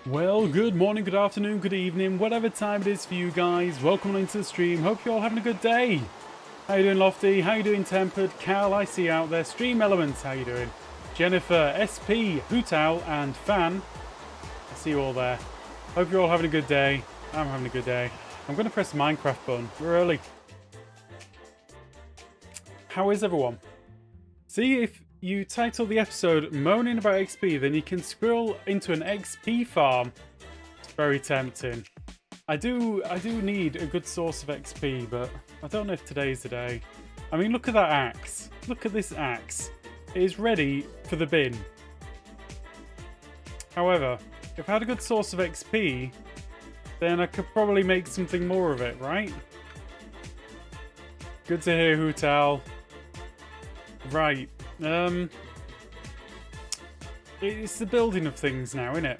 Well, good morning, good afternoon, good evening, whatever time it is for you guys. Welcome into the stream. Hope you're all having a good day. How you doing, Lofty? How you doing, Tempered? Cal, I see you out there. Stream Elements, how you doing? Jennifer, SP, Hootowl, and Fan. I see you all there. Hope you're all having a good day. I'm having a good day. I'm going to press the Minecraft button. We're early. How is everyone? See, if you title the episode Moaning About XP, then you can scroll into an XP farm. It's very tempting. I do need a good source of XP, but I don't know if today's the day. I mean, look at that axe. Look at this axe. It is ready for the bin. However, if I had a good source of XP, then I could probably make something more of it, right? Good to hear, Hootowl. Right. It's the building of things now, isn't it?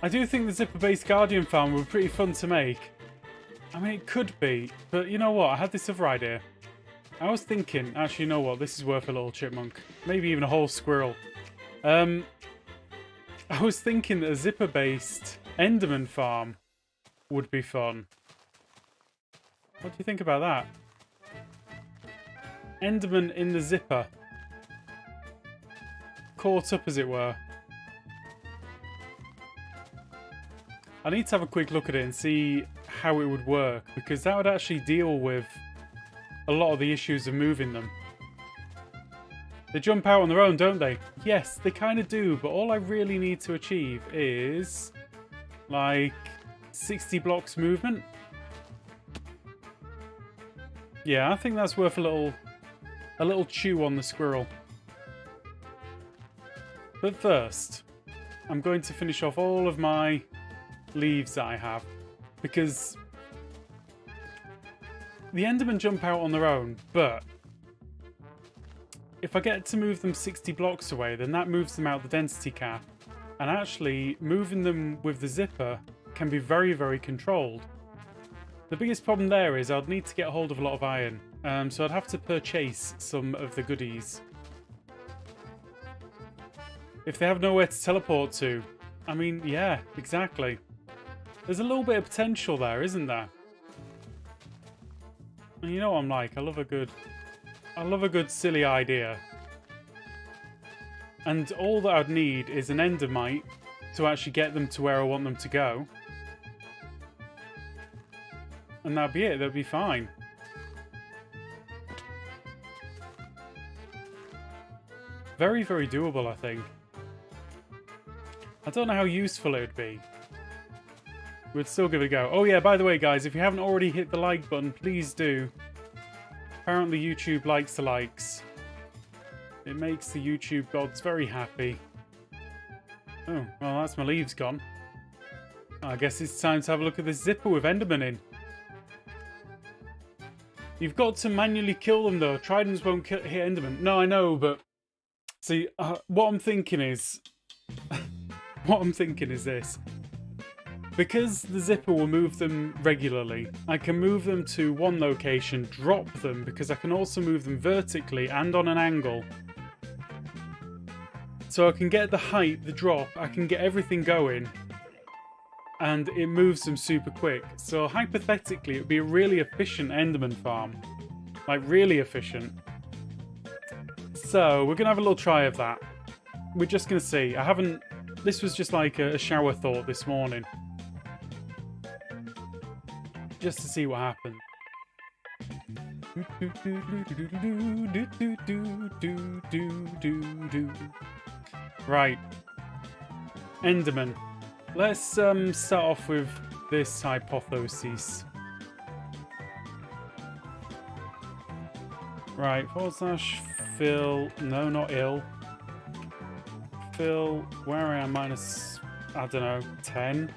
I do think the zipper-based Guardian farm would be pretty fun to make. I mean, it could be, but you know what? I had this other idea. I was thinking, actually, you know what? This is worth a little chipmunk. Maybe even a whole squirrel. I was thinking that a zipper-based Enderman farm would be fun. What do you think about that? Enderman in the zipper. Caught up, as it were. I need to have a quick look at it and see how it would work, because that would actually deal with a lot of the issues of moving them. They jump out on their own, don't they? Yes, they kind of do, but all I really need to achieve is, like, 60 blocks movement. Yeah, I think that's worth a little chew on the squirrel. But first, I'm going to finish off all of my leaves that I have, because the Endermen jump out on their own, but if I get to move them 60 blocks away, then that moves them out the density cap, and actually moving them with the zipper can be very, very controlled. The biggest problem there is I'd need to get hold of a lot of iron, so I'd have to purchase some of the goodies. If they have nowhere to teleport to, I mean, yeah, exactly. There's a little bit of potential there, isn't there? And you know what I'm like, I love a good silly idea. And all that I'd need is an Endermite to actually get them to where I want them to go. And that'd be it, that'd be fine. Very, very doable, I think. I don't know how useful it would be. We'd still give it a go. Oh yeah, by the way guys, if you haven't already hit the like button, please do. Apparently YouTube likes the likes. It makes the YouTube gods very happy. Oh, well that's my leaves gone. I guess it's time to have a look at this zipper with Enderman in. You've got to manually kill them though. Tridents won't hit Enderman. No, I know, but... See, what I'm thinking is... what I'm thinking is this. Because the zipper will move them regularly, I can move them to one location, drop them, because I can also move them vertically and on an angle. So I can get the height, the drop, I can get everything going, and it moves them super quick. So hypothetically, it would be a really efficient Enderman farm. Like, really efficient. So, we're going to have a little try of that. We're just going to see. This was just like a shower thought this morning. Just to see what happens. Right. Enderman. Let's start off with this hypothesis. Right, / fill. No, not ill. Fill where I am minus, I don't know, 10.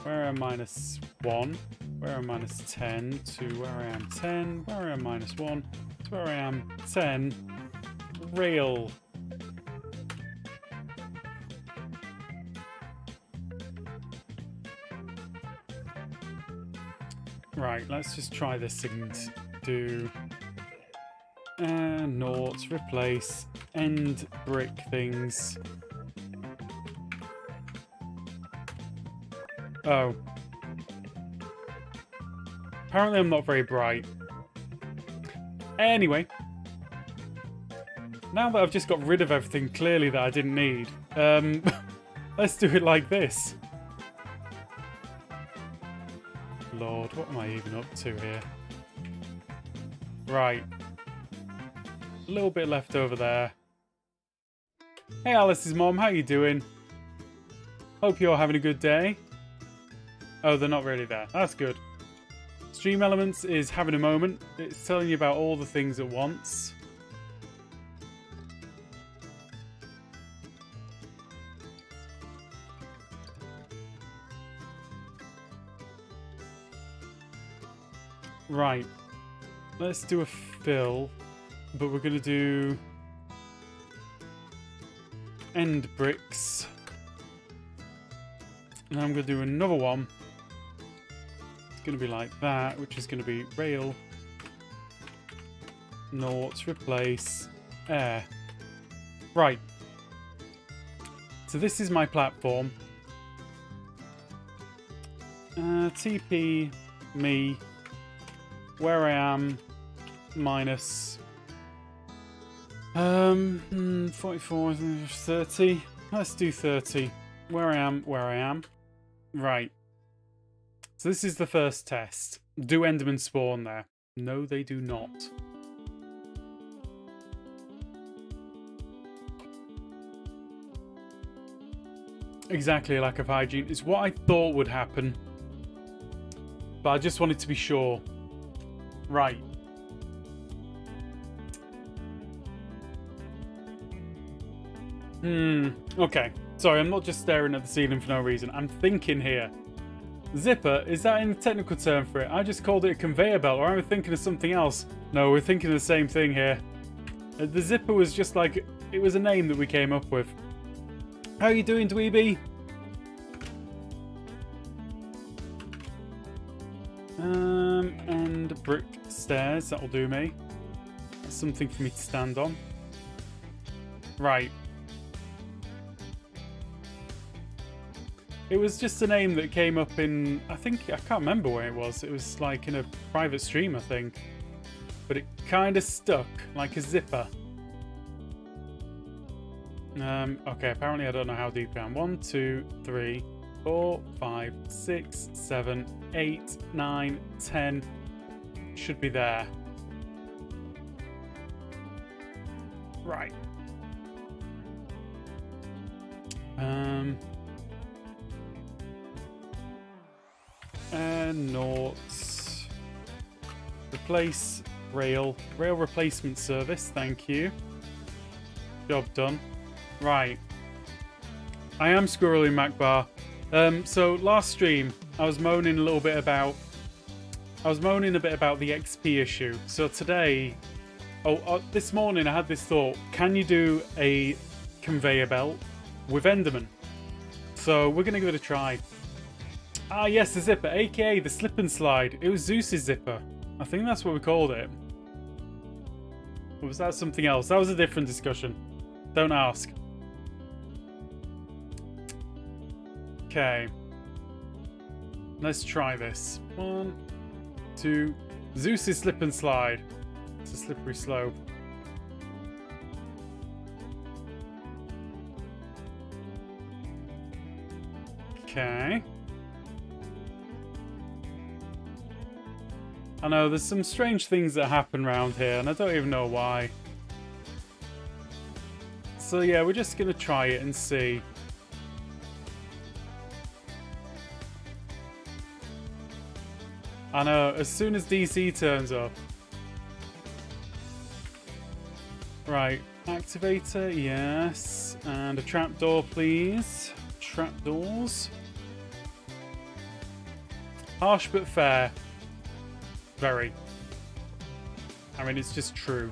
Where I am minus 1. Where I am minus 10 to where I am 10. Where I am minus 1 to where I am 10. Rail. Right, let's just try this and do naught, replace, end brick things. Oh. Apparently I'm not very bright. Anyway. Now that I've just got rid of everything clearly that I didn't need, let's do it like this. Lord, what am I even up to here? Right. A little bit left over there. Hey Alice's mom, how you doing? Hope you're having a good day. Oh, they're not really there. That's good. Stream Elements is having a moment. It's telling you about all the things at once. Right. Let's do a fill. But we're going to do end bricks. And I'm going to do another one. It's going to be like that, which is going to be rail, naught, replace, air. Right. So this is my platform. TP me where I am minus 44, 30. Let's do 30. Where I am. Right. So this is the first test. Do Enderman spawn there? No, they do not. Exactly, lack of hygiene is what I thought would happen. but I just wanted to be sure. Right. Okay. Sorry, I'm not just staring at the ceiling for no reason. I'm thinking here. Zipper, is that any technical term for it? I just called it a conveyor belt, or am I thinking of something else? No, we're thinking of the same thing here. The zipper was just like, it was a name that we came up with. How are you doing, Dweeby? And brick stairs, that'll do me. That's something for me to stand on. Right. It was just a name that came up in, I can't remember where it was. It was like in a private stream, I think. But it kind of stuck, like a zipper. Okay, apparently I don't know how deep I am. 1, 2, 3, 4, 5, 6, 7, 8, 9, 10. Should be there. Right. Noughts. Replace rail. Rail replacement service, thank you. Job done. Right. I am squirreling, Macbar. So last stream, I was moaning a bit about the XP issue. So today, this morning I had this thought: can you do a conveyor belt with Enderman? So we're gonna give it a try. Ah, yes, the zipper, aka the slip and slide. It was Zeus's zipper. I think that's what we called it. Or was that something else? That was a different discussion. Don't ask. Okay. Let's try this. 1, 2. Zeus's slip and slide. It's a slippery slope. Okay. I know, there's some strange things that happen around here, and I don't even know why. So yeah, we're just going to try it and see. I know, as soon as DC turns up. Right, activator, yes. And a trapdoor, please. Trapdoors. Harsh but fair. Very. I mean, it's just true.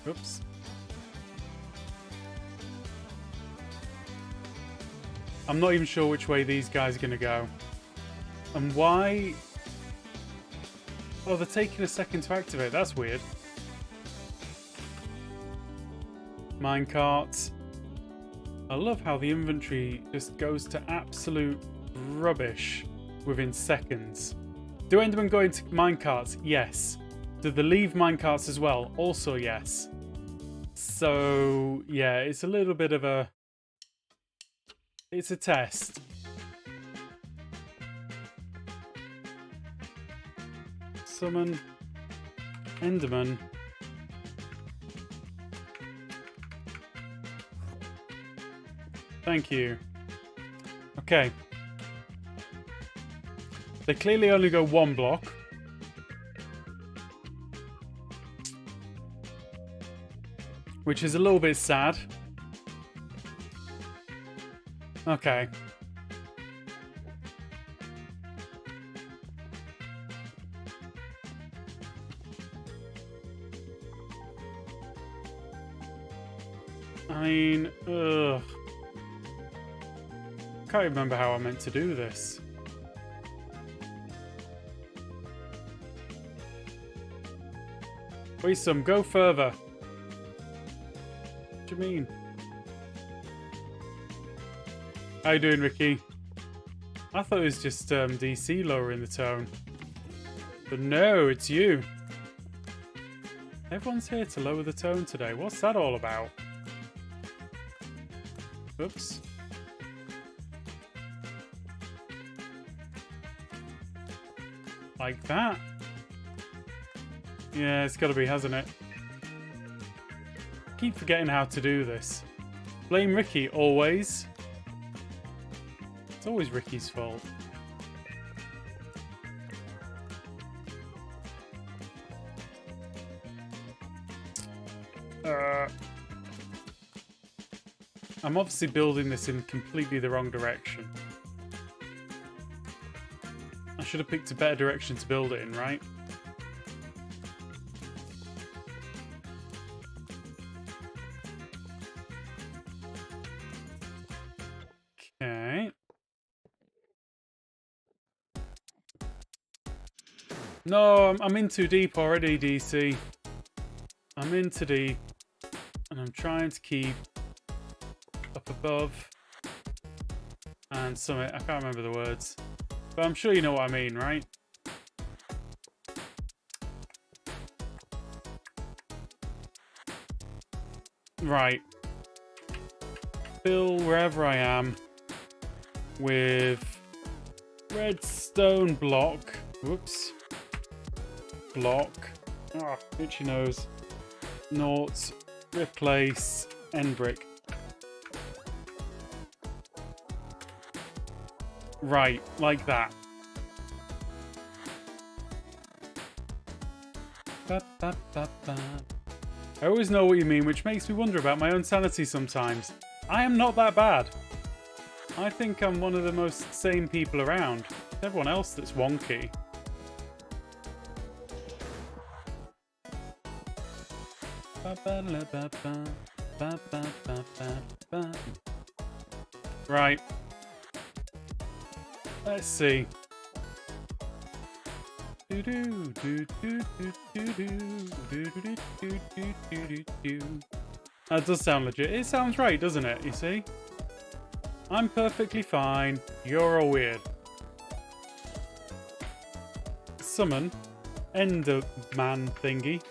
Oops. I'm not even sure which way these guys are going to go. And why... Oh, they're taking a second to activate. That's weird. Minecarts. I love how the inventory just goes to absolute rubbish within seconds. Do Endermen go into minecarts? Yes. Do they leave minecarts as well? Also yes. So, yeah, it's a little bit of a... It's a test. Summon Enderman. Thank you. Okay. They clearly only go one block. Which is a little bit sad. Okay. I mean, ugh. Can't remember how I meant to do this. Wait, some go further. What do you mean? How you doing, Ricky? I thought it was just DC lowering the tone. But no, it's you. Everyone's here to lower the tone today. What's that all about? Oops. Like that? Yeah, it's gotta be, hasn't it? Keep forgetting how to do this. Blame Ricky, always. It's always Ricky's fault. I'm obviously building this in completely the wrong direction. I should have picked a better direction to build it in, right? Okay. No, I'm in too deep already, DC. I'm in too deep. And I'm trying to keep up above and summit. I can't remember the words. But I'm sure you know what I mean, right? Right. Fill wherever I am with redstone block. Whoops. Block. Ah, itchy nose. Naught. Replace. End brick. Right, like that. Ba, ba, ba, ba. I always know what you mean, which makes me wonder about my own sanity sometimes. I am not that bad. I think I'm one of the most sane people around. It's everyone else that's wonky. Right. Let's see. That does sound legit. It sounds right, doesn't it? You see? I'm perfectly fine. You're all weird. Summon Enderman thingy.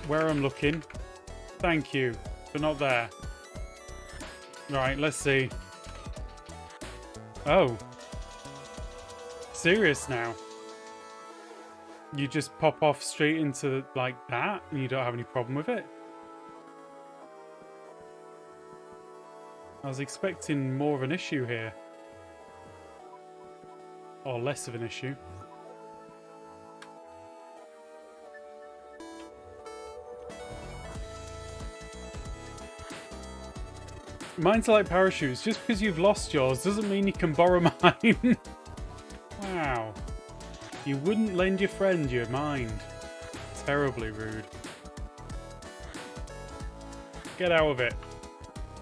Where I'm looking. Thank you, but not there. Right, let's see. Oh. Serious now? You just pop off straight into like that and you don't have any problem with it? I was expecting more of an issue here. Or less of an issue. Mine's like parachutes. Just because you've lost yours doesn't mean you can borrow mine. Wow. You wouldn't lend your friend your mind. Terribly rude. Get out of it.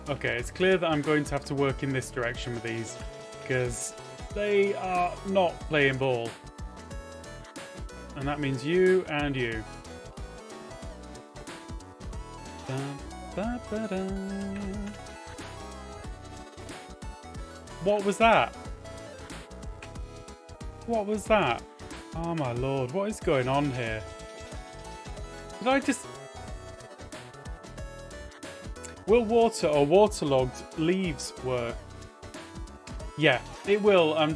Okay, it's clear that I'm going to have to work in this direction with these. Because they are not playing ball. And that means you and you. Dun, da, da, da. What was that? What was that? Oh my lord, what is going on here? Did I just... Will water or waterlogged leaves work? Yeah, it will. I'm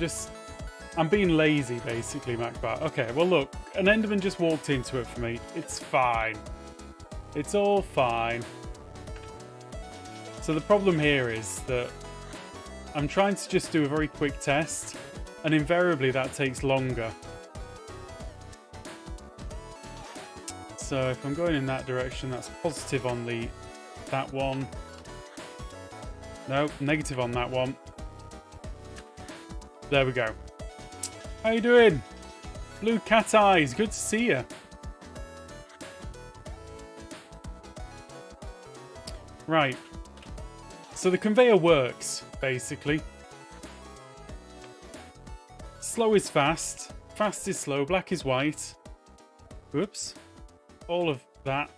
being lazy, basically, MacBat. Okay, well look, an Enderman just walked into it for me. It's fine. It's all fine. So the problem here is that I'm trying to just do a very quick test, and invariably that takes longer. So if I'm going in that direction, that's positive on that one. No, negative on that one. There we go. How you doing? Blue cat eyes, good to see you. Right. So the conveyor works, basically. Slow is fast, fast is slow, black is white. Whoops. All of that.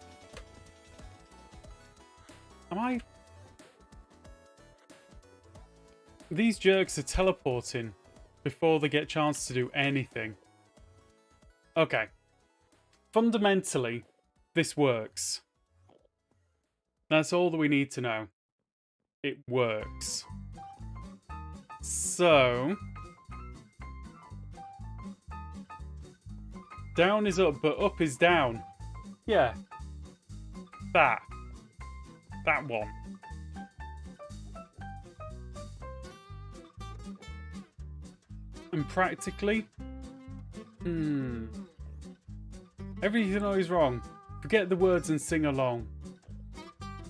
Am I... These jerks are teleporting before they get a chance to do anything. Okay. Fundamentally, this works. That's all that we need to know. It works. So... Down is up, but up is down. Yeah. That one. And practically... Everything always wrong. Forget the words and sing along.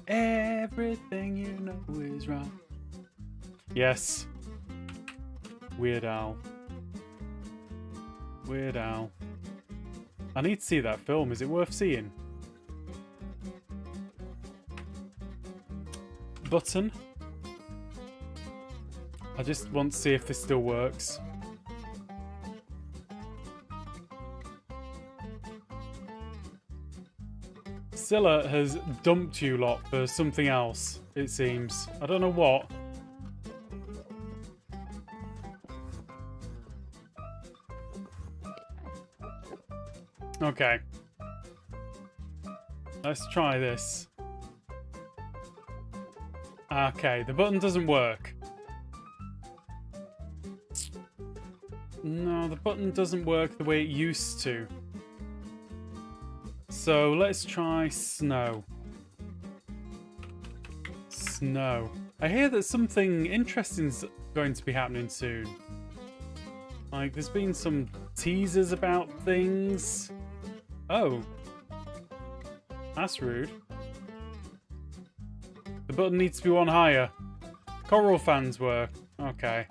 Everything you know is right. Yes. Weird Al. Weird Al. I need to see that film. Is it worth seeing? Button. I just want to see if this still works. Scylla has dumped you lot for something else, it seems. I don't know what. Okay. Let's try this. Okay, the button doesn't work. No, the button doesn't work the way it used to. So let's try snow. Snow. I hear that something interesting's going to be happening soon. Like, there's been some teasers about things. Oh. That's rude. The button needs to be one higher. Coral fans work. Okay.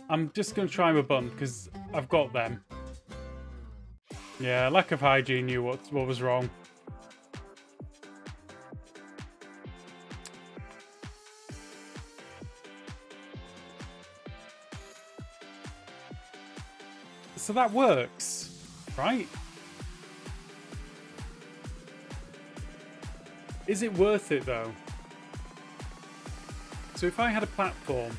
I'm just going to try my button because I've got them. Yeah, lack of hygiene knew what was wrong. So that works, right? Is it worth it though? So if I had a platform.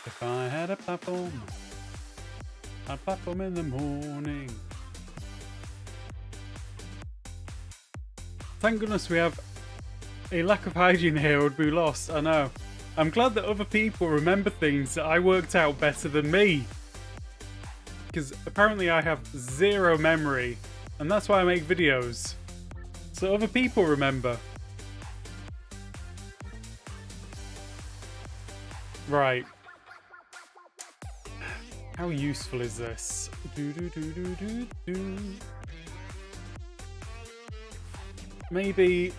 If I had a platform. A platform in the morning. Thank goodness we have a lack of hygiene here, would be lost. I know. I'm glad that other people remember things that I worked out better than me. Because apparently I have zero memory. And that's why I make videos. So other people remember. Right. How useful is this? Maybe...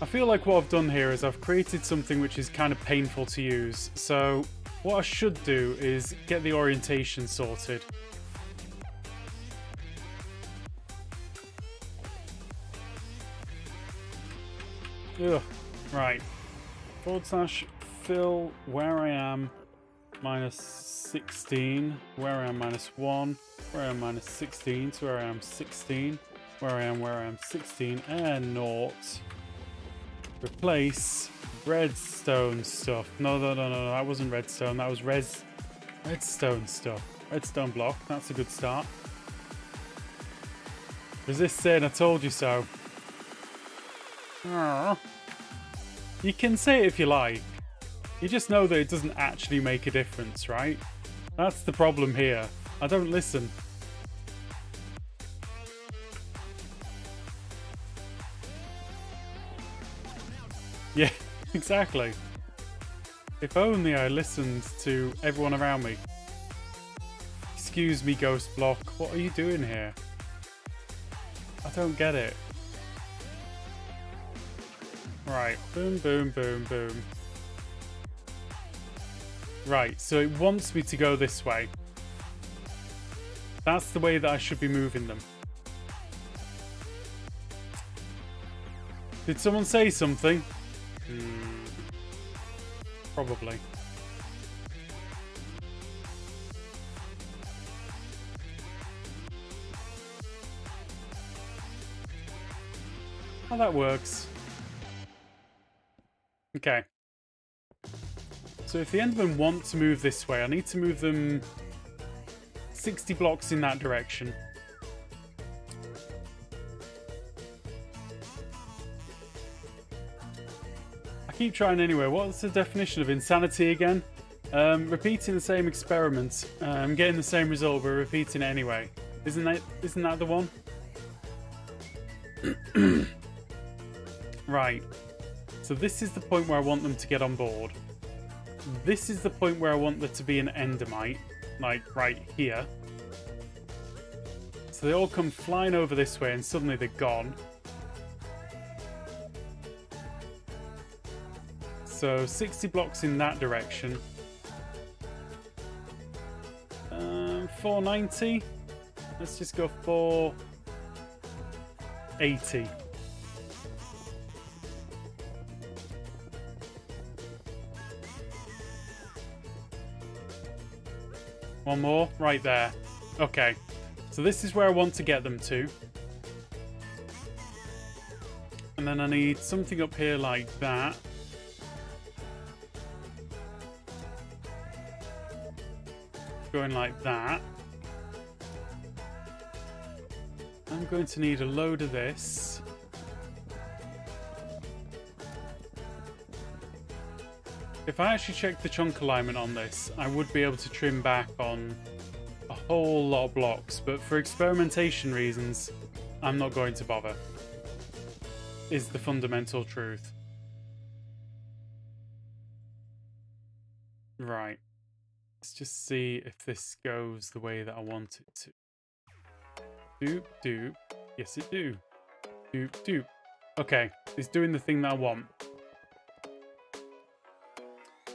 I feel like what I've done here is I've created something which is kind of painful to use. So what I should do is get the orientation sorted. Ugh. Right. / fill where I am minus 16, where I am minus 1, where I am minus 16, to where I am 16, where I am 16, and naught. Replace redstone stuff. No, that wasn't redstone, that was redstone stuff. Redstone block, that's a good start. Resist saying I told you so. Aww. You can say it if you like. You just know that it doesn't actually make a difference, right? That's the problem here. I don't listen. Yeah, exactly. If only I listened to everyone around me. Excuse me, Ghost Block. What are you doing here? I don't get it. Right, boom, boom, boom, boom. Right, so it wants me to go this way. That's the way that I should be moving them. Did someone say something? Probably. Oh, that works. Okay. So if the Endermen want to move this way, I need to move them 60 blocks in that direction. I keep trying anyway. What's the definition of insanity again? Repeating the same experiment, getting the same result, but repeating it anyway. Isn't that the one? Right. So this is the point where I want them to get on board. This is the point where I want there to be an Endermite, like right here. So they all come flying over this way and suddenly they're gone. So 60 blocks in that direction. 490. Let's just go 480. One more, right there. Okay, so this is where I want to get them to. And then I need something up here like that. Going like that. I'm going to need a load of this. If I actually check the chunk alignment on this, I would be able to trim back on a whole lot of blocks, but for experimentation reasons, I'm not going to bother. Is the fundamental truth. Right. Let's just see if this goes the way that I want it to. Doop, doop. Yes, it do. Doop, doop. Okay, it's doing the thing that I want.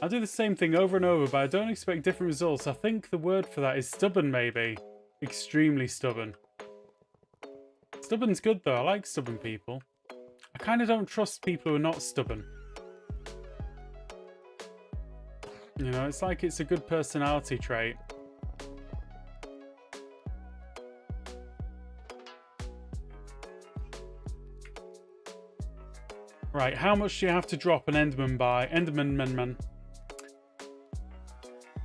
I'll do the same thing over and over, but I don't expect different results. I think the word for that is stubborn, maybe. Extremely stubborn. Stubborn's good, though. I like stubborn people. I kind of don't trust people who are not stubborn. You know, it's like it's a good personality trait. Right, how much do you have to drop an Enderman by? Enderman.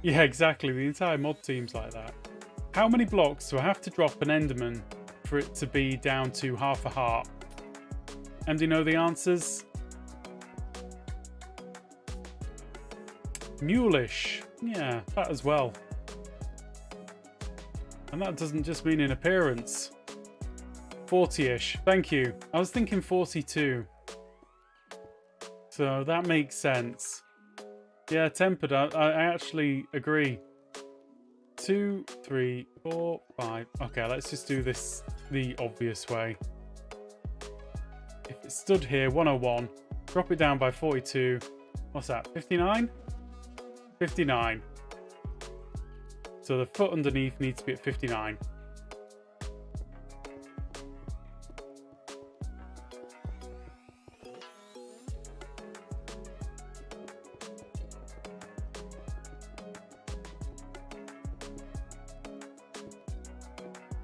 Yeah, exactly. The entire mod team's like that. How many blocks do I have to drop an Enderman for it to be down to half a heart? And do you know the answers? Mulish. Yeah, that as well. And that doesn't just mean in appearance. 40-ish. Thank you. I was thinking 42. So that makes sense. Yeah, tempered. I actually agree. 2, 3, 4, 5. Okay, let's just do this the obvious way. If it stood here, 101. Drop it down by 42. What's that? 59? 59. So the foot underneath needs to be at 59.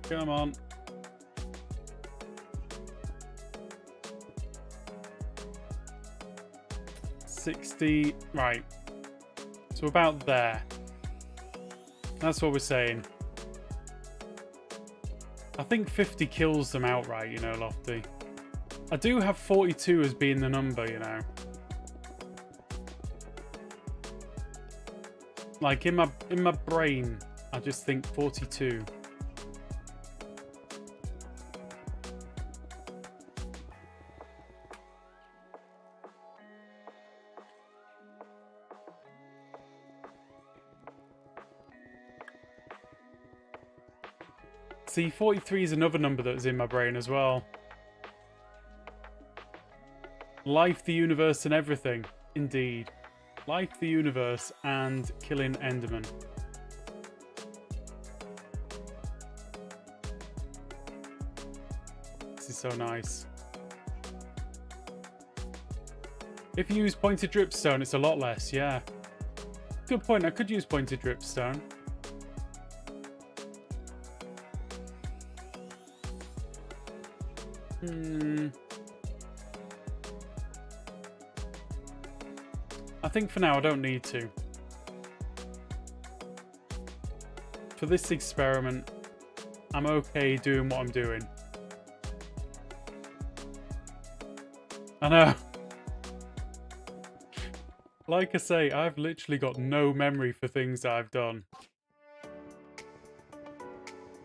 Come on. $60. Right. So about there. That's what we're saying. I think 50 kills them outright, you know, Lofty. I do have 42 as being the number, you know. Like in my brain, I just think 42. See, 43 is another number that was in my brain as well. Life, the universe, and everything. Indeed. Life, the universe, and killing Enderman. This is so nice. If you use pointed dripstone, it's a lot less, yeah. Good point, I could use pointed dripstone. I think for now I don't need to. For this experiment, I'm okay doing what I'm doing. I know. Like I say, I've literally got no memory for things that I've done.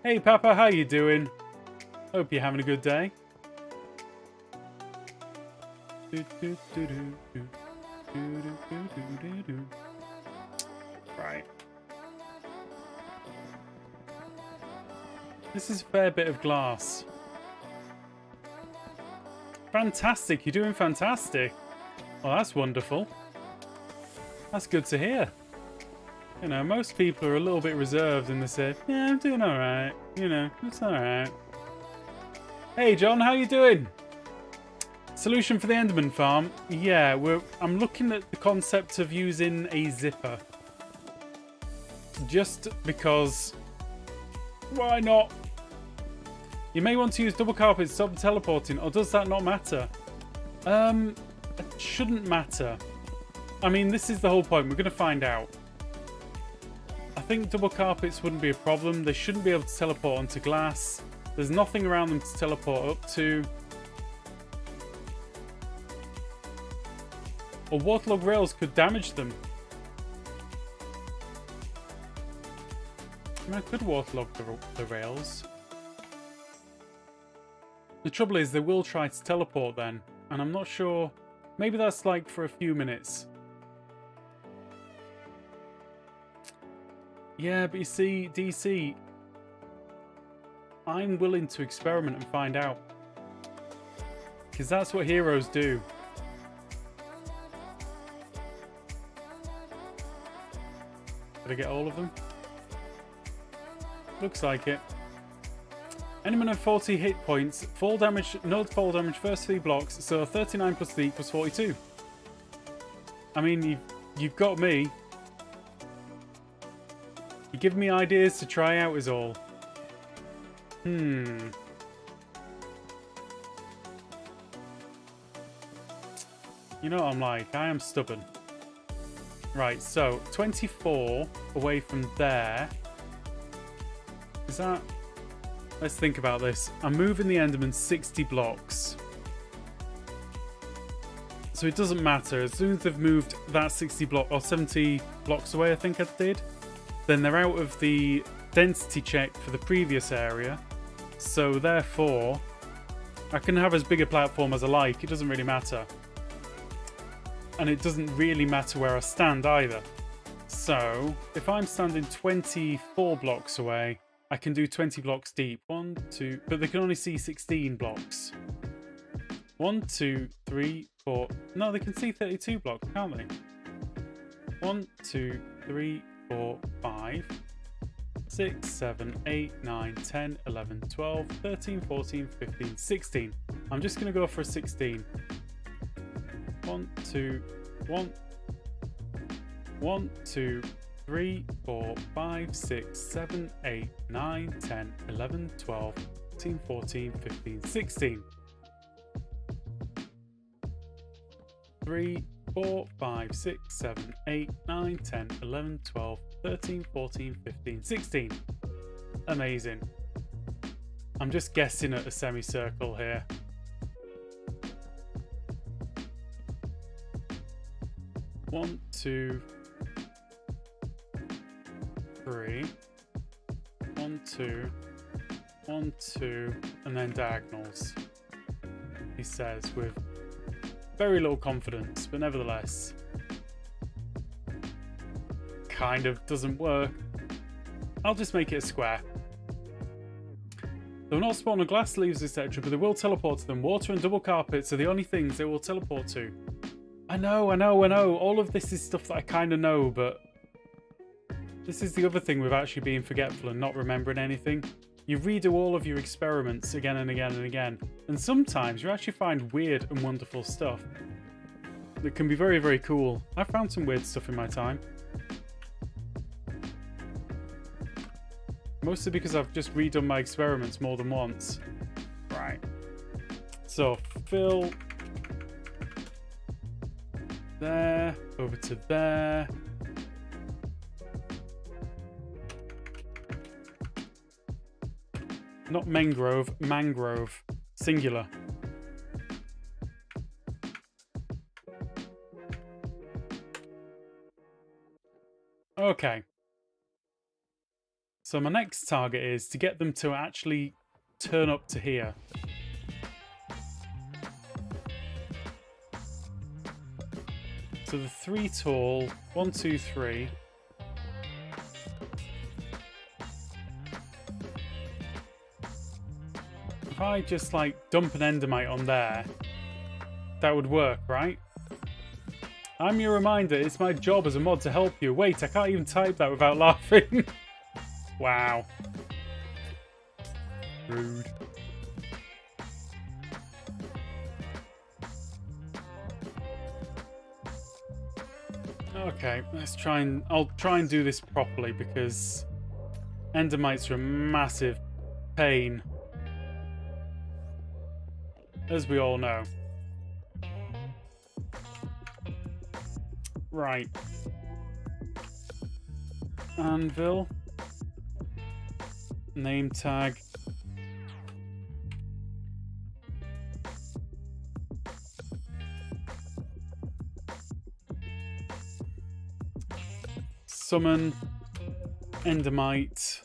Hey Papa, how you doing? Hope you're having a good day. Right. This is a fair bit of glass. Fantastic, you're doing fantastic. Well, that's wonderful. That's good to hear. You know, most people are a little bit reserved and they say, yeah, I'm doing alright. You know, it's alright. Hey, John, how you doing? Solution for the Enderman farm? Yeah, I'm looking at the concept of using a zipper. Just because... why not? You may want to use double carpet to stop teleporting, or does that not matter? It shouldn't matter. I mean, this is the whole point. We're going to find out. I think double carpets wouldn't be a problem. They shouldn't be able to teleport onto glass. There's nothing around them to teleport up to. Or waterlog rails could damage them. I mean, I could waterlog the rails. The trouble is, they will try to teleport then. And I'm not sure... maybe that's like for a few minutes. Yeah, but you see, DC... I'm willing to experiment and find out. Because that's what heroes do. Did I get all of them? Looks like it. Enderman had 40 hit points, fall damage, no fall damage, first 3 blocks, so 39 plus 3 equals 42. I mean, you've got me. You give me ideas to try out is all. You know what I'm like, I am stubborn. Right, so 24 away from there. Is that... let's think about this. I'm moving the Enderman 60 blocks. So it doesn't matter. As soon as they've moved that 60 block or 70 blocks away, I think I did, then they're out of the density check for the previous area. So therefore, I can have as big a platform as I like. It doesn't really matter. And it doesn't really matter where I stand either. So if I'm standing 24 blocks away, I can do 20 blocks deep. 1, 2, but they can only see 16 blocks. 1, 2, 3, 4. No, they can see 32 blocks, can't they? 1, 2, 3, 4, 5, 6, 7, 8, 9, 10, 11, 12, 13, 14, 15, 16. I'm just going to go for a 16. 1, 2, 1, 1, 2, 3, 4, 5, 6, 7, 8, 9, 10, 11, 12, 13, 14, 15, 16. 3, 4, 5, 6, 7, 8, 9, 10, 11, 12, 13, 14, 15, 16. Amazing. I'm just guessing at a semicircle here. One, 2, 3. 1, 2, 1, 2, and then diagonals. He says with very little confidence, but nevertheless, kind of doesn't work. I'll just make it a square. They'll not spawn on glass leaves, etc., but they will teleport to them. Water and double carpets are the only things they will teleport to. I know. All of this is stuff that I kind of know, but this is the other thing with actually being forgetful and not remembering anything. You redo all of your experiments again and again and again, and sometimes you actually find weird and wonderful stuff that can be very, very cool. I've found some weird stuff in my time. Mostly because I've just redone my experiments more than once. Right. So, fill there, over to there. Not mangrove, mangrove. Singular. Okay. So my next target is to get them to actually turn up to here. So the 3 tall, 1, 2, 3. If I just, like, dump an Endermite on there, that would work, right? I'm your reminder, it's my job as a mod to help you. Wait, I can't even type that without laughing. Wow. Rude. Okay, let's try and... I'll try and do this properly because Endermites are a massive pain, as we all know. Right. Anvil. Name tag. Summon Endermite.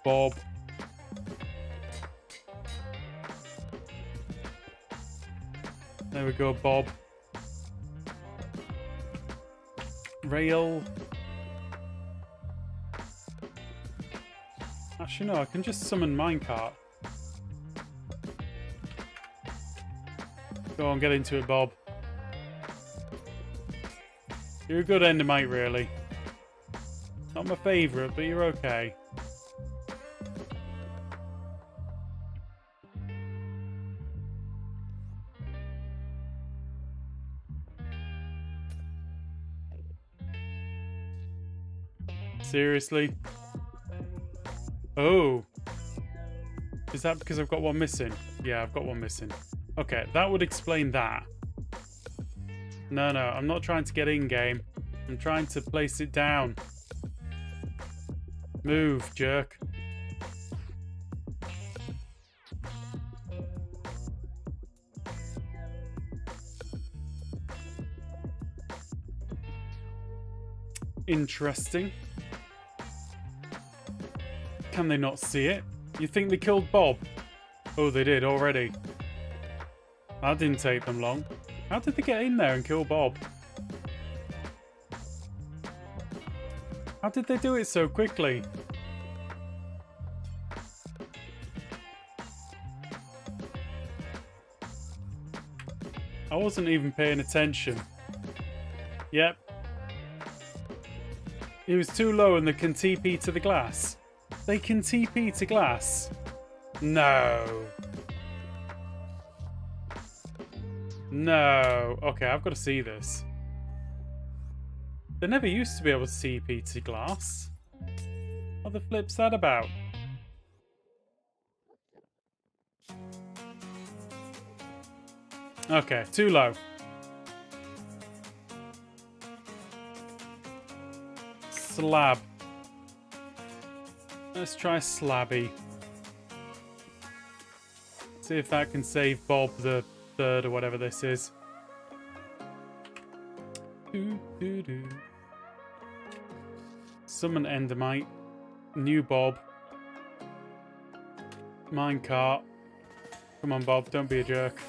Bob. There we go, Bob. Rail. Actually, no, I can just summon minecart. Go on, get into it, Bob. You're a good Endermite, really. Not my favourite, but you're okay. Seriously? Oh. Is that because I've got one missing? Yeah, I've got one missing. Okay, that would explain that. No, I'm not trying to get in-game. I'm trying to place it down. Move, jerk. Interesting. Can they not see it? You think they killed Bob? Oh, they did already. That didn't take them long. How did they get in there and kill Bob? How did they do it so quickly? I wasn't even paying attention. Yep. He was too low and they can TP to the glass. They can TP to glass. No. No. Okay, I've got to see this. They never used to be able to TP to glass. What the flip's that about? Okay, too low. Slab. Let's try Slabby. See if that can save Bob the third or whatever this is. Summon Endermite. New Bob. Minecart. Come on, Bob, don't be a jerk.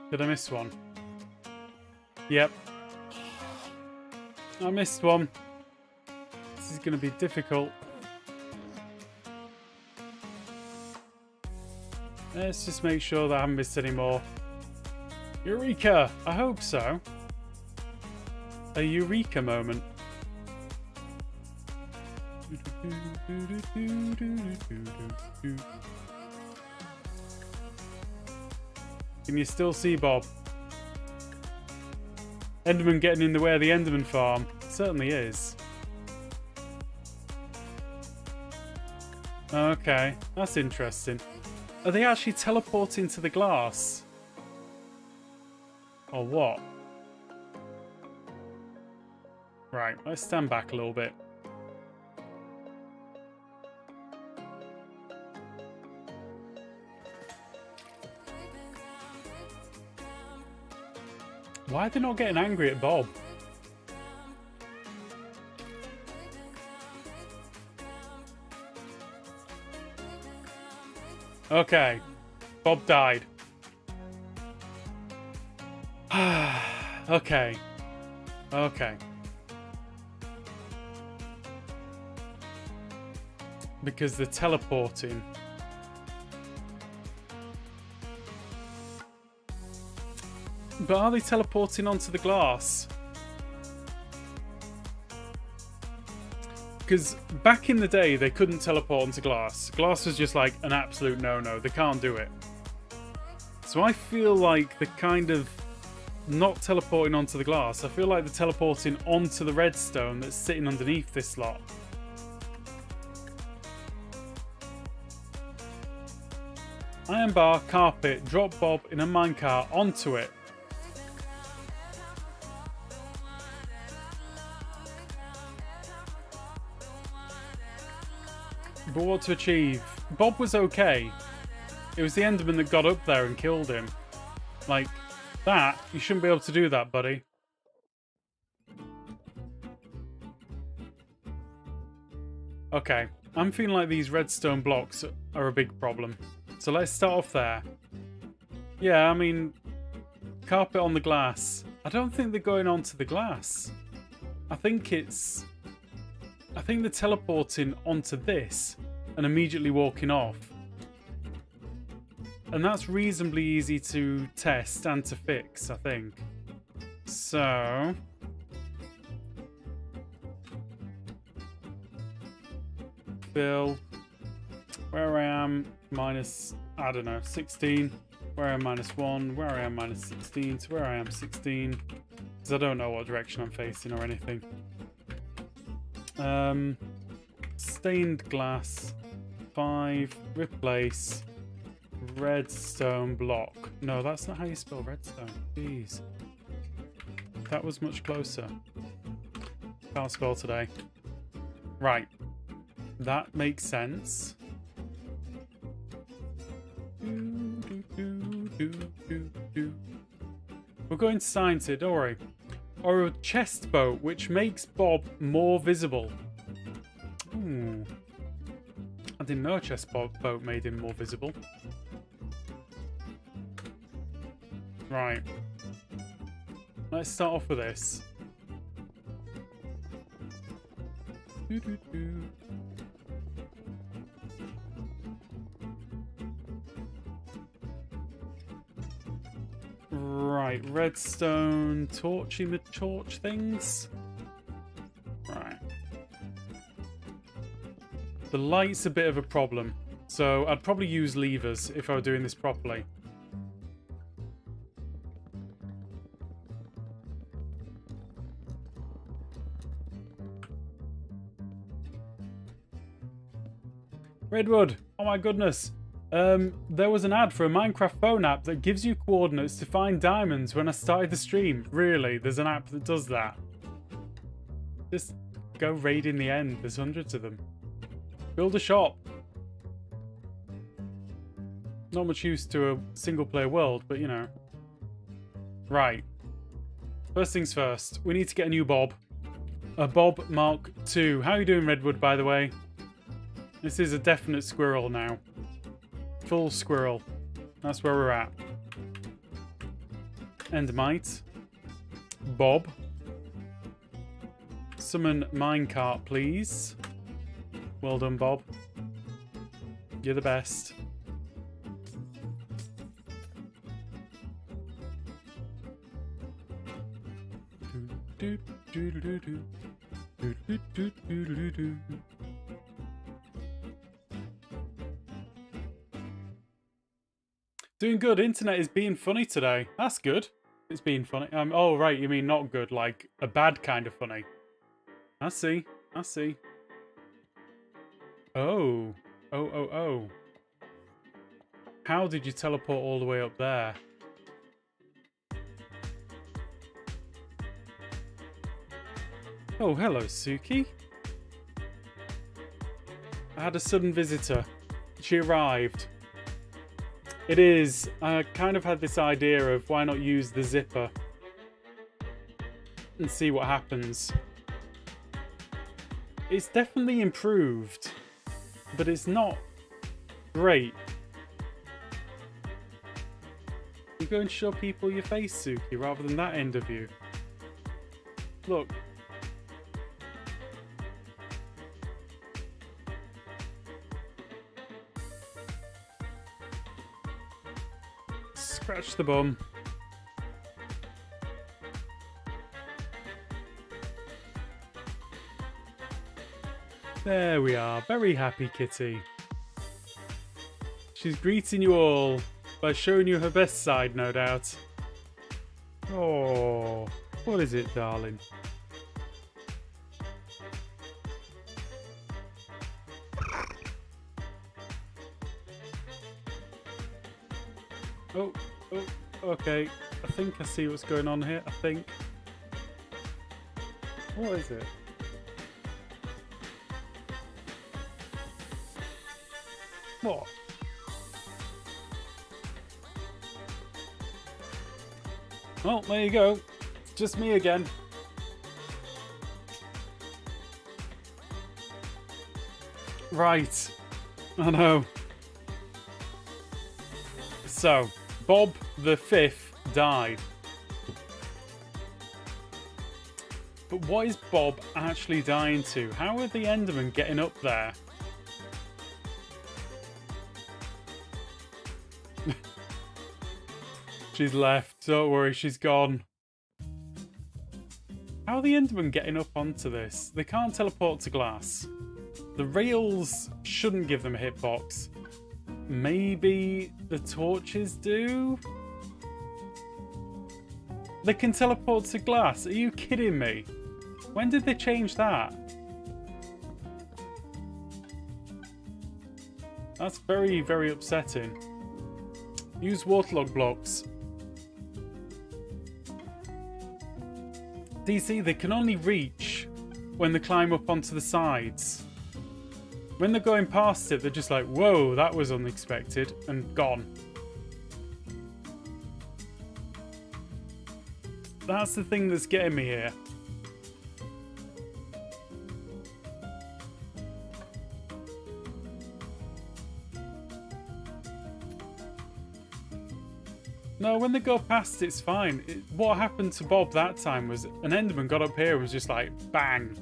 Did I miss one? Yep. I missed one. This is going to be difficult. Let's just make sure that I haven't missed any more. Eureka! I hope so. A eureka moment. Can you still see Bob? Enderman getting in the way of the Enderman farm. It certainly is. Okay, that's interesting. Are they actually teleporting to the glass? Or what? Right, let's stand back a little bit. Why are they not getting angry at Bob? Okay. Bob died. Okay. Okay. Because they're teleporting. But are they teleporting onto the glass? Because back in the day, they couldn't teleport onto glass. Glass was just like an absolute no-no. They can't do it. So I feel like they're kind of not teleporting onto the glass. I feel like they're teleporting onto the redstone that's sitting underneath this lot. Iron bar, carpet, drop Bob in a minecart onto it. But what to achieve? Bob was okay. It was the Enderman that got up there and killed him. Like, that, you shouldn't be able to do that, buddy. Okay, I'm feeling like these redstone blocks are a big problem. So let's start off there. Yeah, I mean, carpet on the glass. I don't think they're going onto the glass. I think they're teleporting onto this and immediately walking off. And that's reasonably easy to test and to fix, I think. So... Fill. Where I am, minus, I don't know, 16. Where I am, minus 1. Where I am, minus 16. To where I am, 16. Because I don't know what direction I'm facing or anything. Stained glass. 5. Replace. Redstone block. No, that's not how you spell redstone. Jeez. That was much closer. Can't spell today. Right. That makes sense. We're going to science it, don't worry. Or a chest boat, which makes Bob more visible. Ooh. I didn't know a chest boat made him more visible. Right. Let's start off with this. Right, redstone torchy torch things. Right. The light's a bit of a problem, so I'd probably use levers if I were doing this properly. Redwood, oh my goodness. There was an ad for a Minecraft phone app that gives you coordinates to find diamonds when I started the stream. Really, there's an app that does that. Just go raid in the end. There's hundreds of them. Build a shop. Not much use to a single player world, but you know. Right. First things first. We need to get a new Bob. A Bob Mark II. How are you doing, Redwood, by the way? This is a definite squirrel now. Full squirrel. That's where we're at. Endermite. Bob. Summon minecart, please. Well done, Bob. You're the best. Doing good. Internet is being funny today. That's good. It's being funny. Oh, right. You mean not good, like a bad kind of funny. I see. I see. Oh. Oh. How did you teleport all the way up there? Oh, hello, Suki. I had a sudden visitor. She arrived. It is. I kind of had this idea of why not use the zipper and see what happens. It's definitely improved, but it's not great. You go and show people your face, Suki, rather than that end of you. Look. Scratch the bum. There we are. Very happy kitty. She's greeting you all by showing you her best side, no doubt. Oh, what is it, darling? Oh, okay. I think I see what's going on here. I think. What is it? What? Well, there you go. Just me again. Right. I know. So, Bob the Fifth died. But what is Bob actually dying to? How are the Endermen getting up there? She's left. Don't worry, she's gone. How are the Endermen getting up onto this? They can't teleport to glass. The rails shouldn't give them a hitbox. Maybe the torches do? They can teleport to glass. Are you kidding me? When did they change that? That's very, very upsetting. Use waterlog blocks. DC, they can only reach when they climb up onto the sides. When they're going past it, they're just like, whoa, that was unexpected, and gone. That's the thing that's getting me here. No, when they go past, it's fine. What happened to Bob that time was an Enderman got up here and was just like, bang.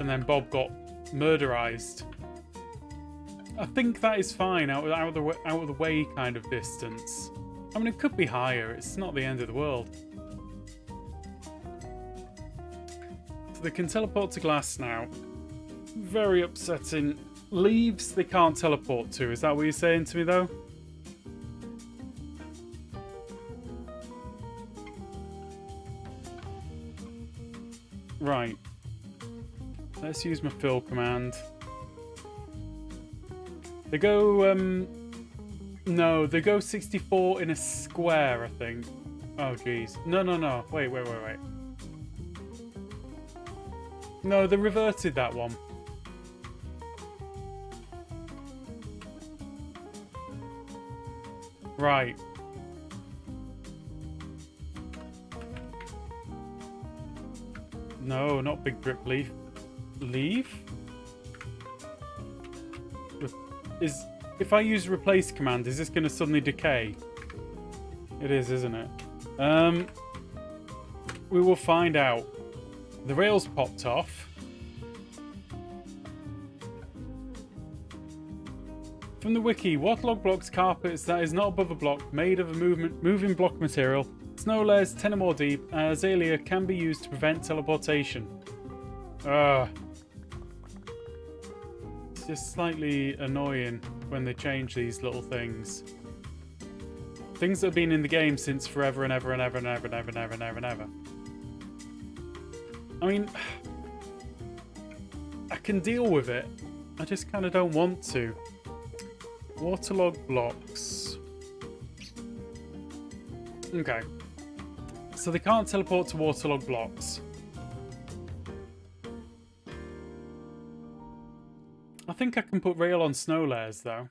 And then Bob got murderized. I think that is fine, out of the way kind of distance. I mean, it could be higher. It's not the end of the world. So they can teleport to glass now. Very upsetting. Leaves they can't teleport to. Is that what you're saying to me, though? Right. Let's use my fill command. They go, no, they go 64 in a square, I think. Oh, geez. No. Wait. No, they reverted that one. Right. No, not big drip leaf. Leaf? If I use replace command, is this going to suddenly decay? It is, isn't it? We will find out. The rails popped off. From the wiki, waterlog blocks carpets that is not above a block made of a moving block material. Snow layers 10 or more deep, azalea can be used to prevent teleportation. It's just slightly annoying when they change these little things. Things that have been in the game since forever and ever and ever and ever and ever and ever and ever and ever. I mean, I can deal with it. I just kind of don't want to. Waterlog blocks. Okay. So they can't teleport to waterlog blocks. I think I can put rail on snow layers, though.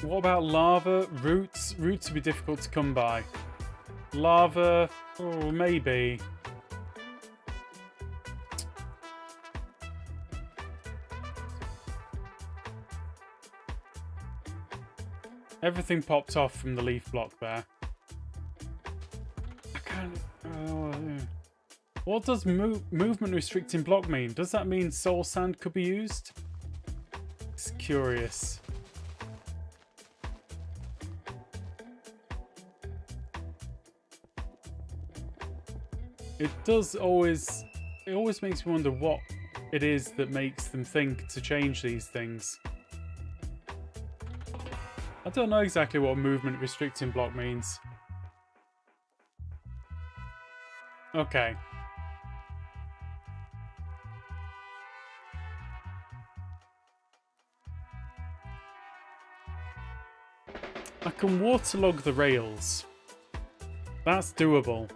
What about lava? Roots? Roots would be difficult to come by. Lava? Oh, maybe. Everything popped off from the leaf block there. I can't... What does movement restricting block mean? Does that mean soul sand could be used? It's curious. It does always... It always makes me wonder what it is that makes them think to change these things. I don't know exactly what a movement restricting block means. Okay. I can waterlog the rails. That's doable.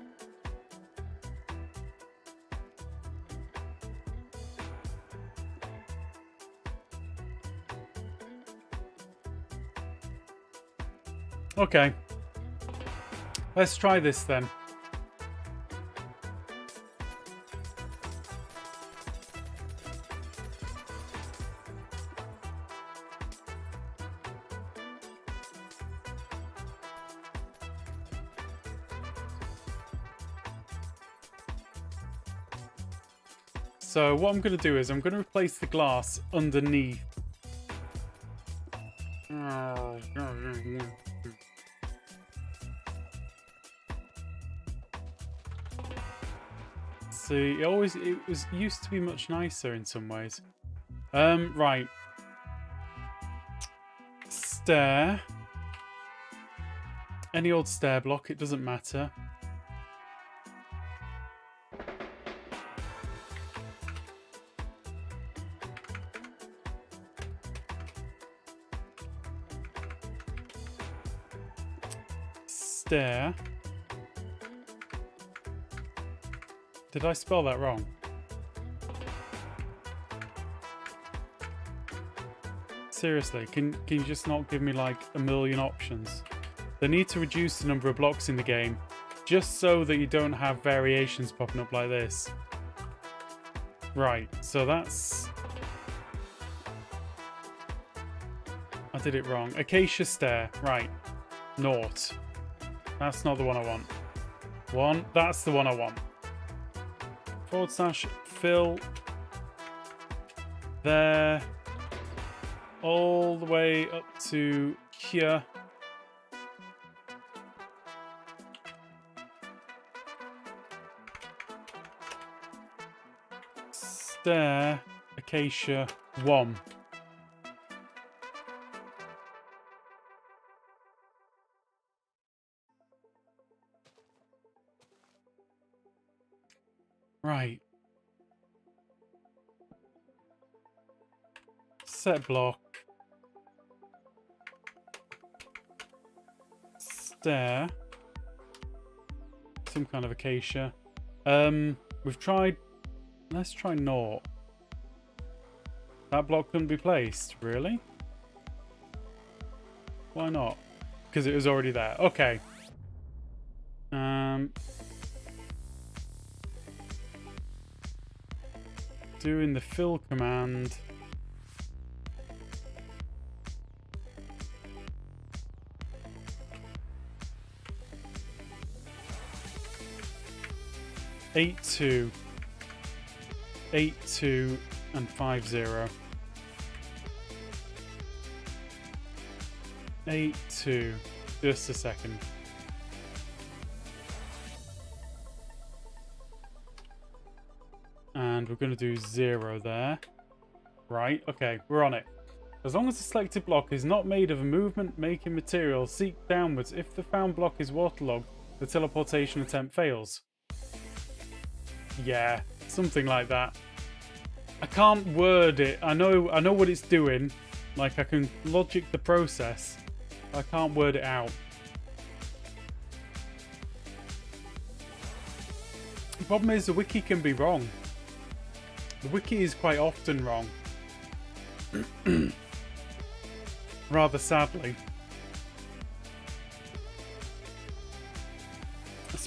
Okay. Let's try this then. So what I'm going to do is I'm going to replace the glass underneath. See, it was used to be much nicer in some ways. Right. Stair. Any old stair block, it doesn't matter. Stair. Did I spell that wrong? Seriously, can you just not give me like a million options? They need to reduce the number of blocks in the game just so that you don't have variations popping up like this. Right, so that's... I did it wrong. Acacia stair, right. Naught. That's not the one I want. That's the one I want. / fill there all the way up to here. Stair, acacia 1. Right. Set block. Stair. Some kind of acacia. We've tried... Let's try naught. That block couldn't be placed. Really? Why not? Because it was already there. Okay. Doing the fill command. Eight two, and 50. 8 2. Just a second. And we're going to do 0 there. Right, okay, we're on it. As long as the selected block is not made of a movement-making material, seek downwards. If the found block is waterlogged, the teleportation attempt fails. Yeah, something like that. I can't word it. I know what it's doing. Like, I can logic the process. I can't word it out. The problem is the wiki can be wrong. The wiki is quite often wrong. Rather sadly.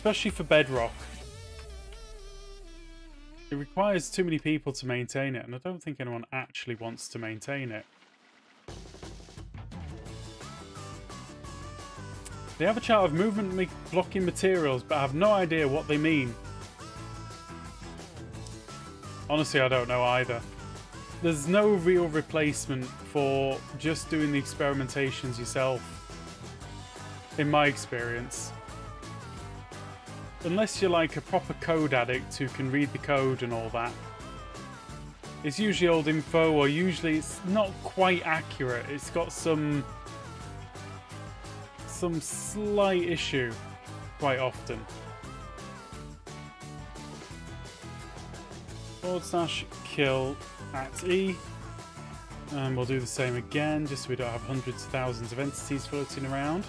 especially for Bedrock. It requires too many people to maintain it, and I don't think anyone actually wants to maintain it. They have a chart of movement blocking materials, but I have no idea what they mean. Honestly, I don't know either. There's no real replacement for just doing the experimentations yourself, in my experience. Unless you're like a proper code addict who can read the code and all that. It's usually old info, or usually it's not quite accurate. It's got some slight issue quite often. /kill at E. And we'll do the same again, just so we don't have hundreds of thousands of entities floating around.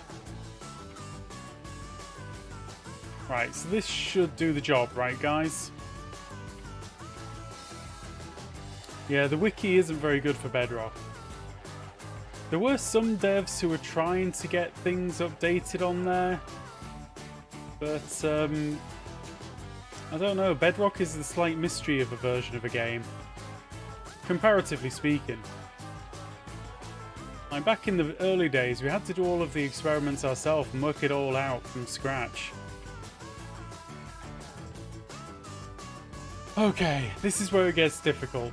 Right, so this should do the job, right guys? Yeah, the wiki isn't very good for Bedrock. There were some devs who were trying to get things updated on there. But, I don't know, Bedrock is the slight mystery of a version of a game. Comparatively speaking. Like back in the early days, we had to do all of the experiments ourselves and work it all out from scratch. Okay, this is where it gets difficult.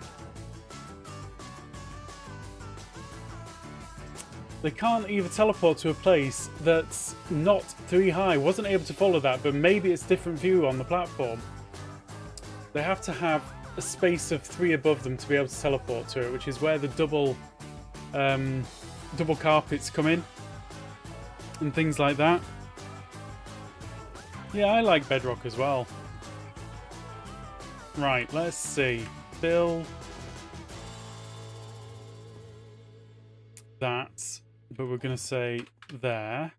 They can't either teleport to a place that's not 3 high. Wasn't able to follow that, but maybe it's different view on the platform. They have to have a space of 3 above them to be able to teleport to it, which is where the double carpets come in and things like that. Yeah, I like Bedrock as well. Right, let's see. Fill that, but we're going to say there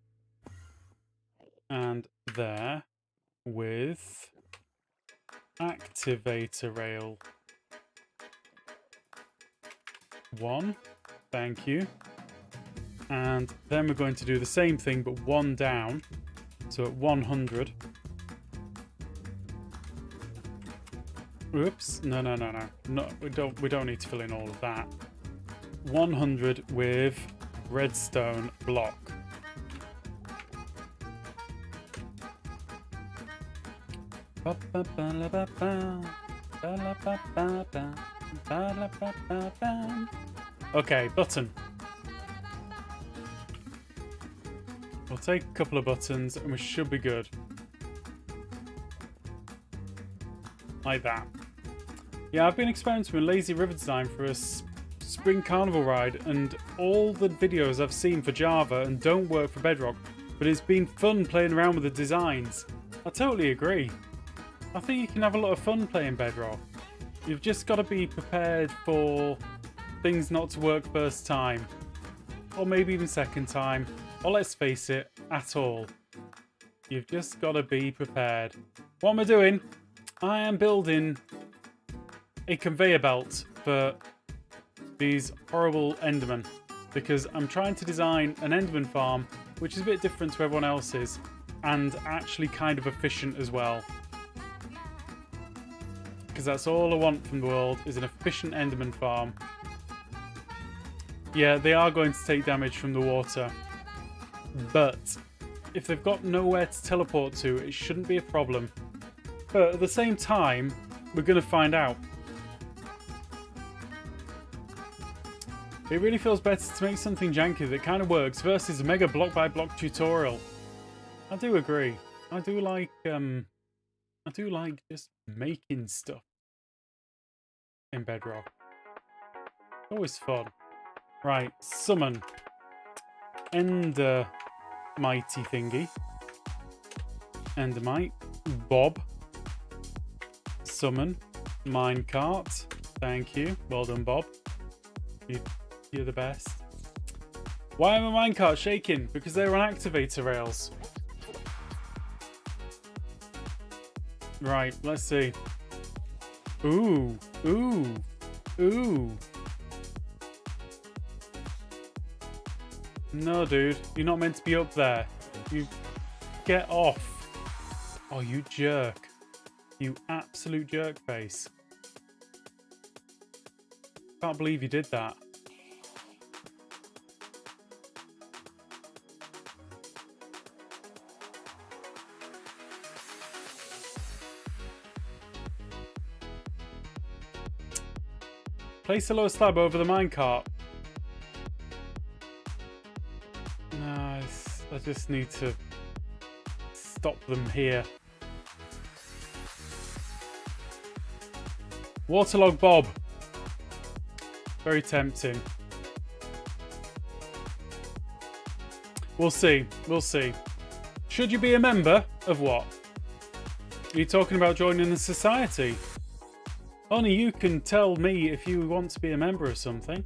and there with activator rail 1. Thank you. And then we're going to do the same thing, but 1 down. So at 100. Oops, no, we don't need to fill in all of that. 100 with redstone block. Okay, button. We'll take a couple of buttons and we should be good. Like that. Yeah, I've been experimenting with lazy river design for a spring carnival ride, and all the videos I've seen for Java and don't work for Bedrock, but it's been fun playing around with the designs. I totally agree. I think you can have a lot of fun playing Bedrock. You've just got to be prepared for things not to work first time, or maybe even second time, or let's face it, at all. You've just got to be prepared. What am I doing? I am building a conveyor belt for these horrible Endermen, because I'm trying to design an Enderman farm which is a bit different to everyone else's and actually kind of efficient as well. Because that's all I want from the world, is an efficient Enderman farm. Yeah, they are going to take damage from the water, but if they've got nowhere to teleport to, it shouldn't be a problem. But at the same time, we're going to find out. It really feels better to make something janky that kind of works versus a mega block by block tutorial. I do agree. I do like just making stuff in Bedrock. Always fun. Right, summon Endermite thingy. Endermite. Bob. Summon minecart. Thank you. Well done, Bob. You're the best. Why am my minecart shaking? Because they're on activator rails. Right, let's see. Ooh, ooh, ooh. No, dude. You're not meant to be up there. You get off. Oh, you jerk. You absolute jerk face. Can't believe you did that. Place a lower slab over the minecart. No, I just need to stop them here. Waterlog Bob. Very tempting. We'll see. We'll see. Should you be a member of what? Are you talking about joining a society? Only you can tell me if you want to be a member of something.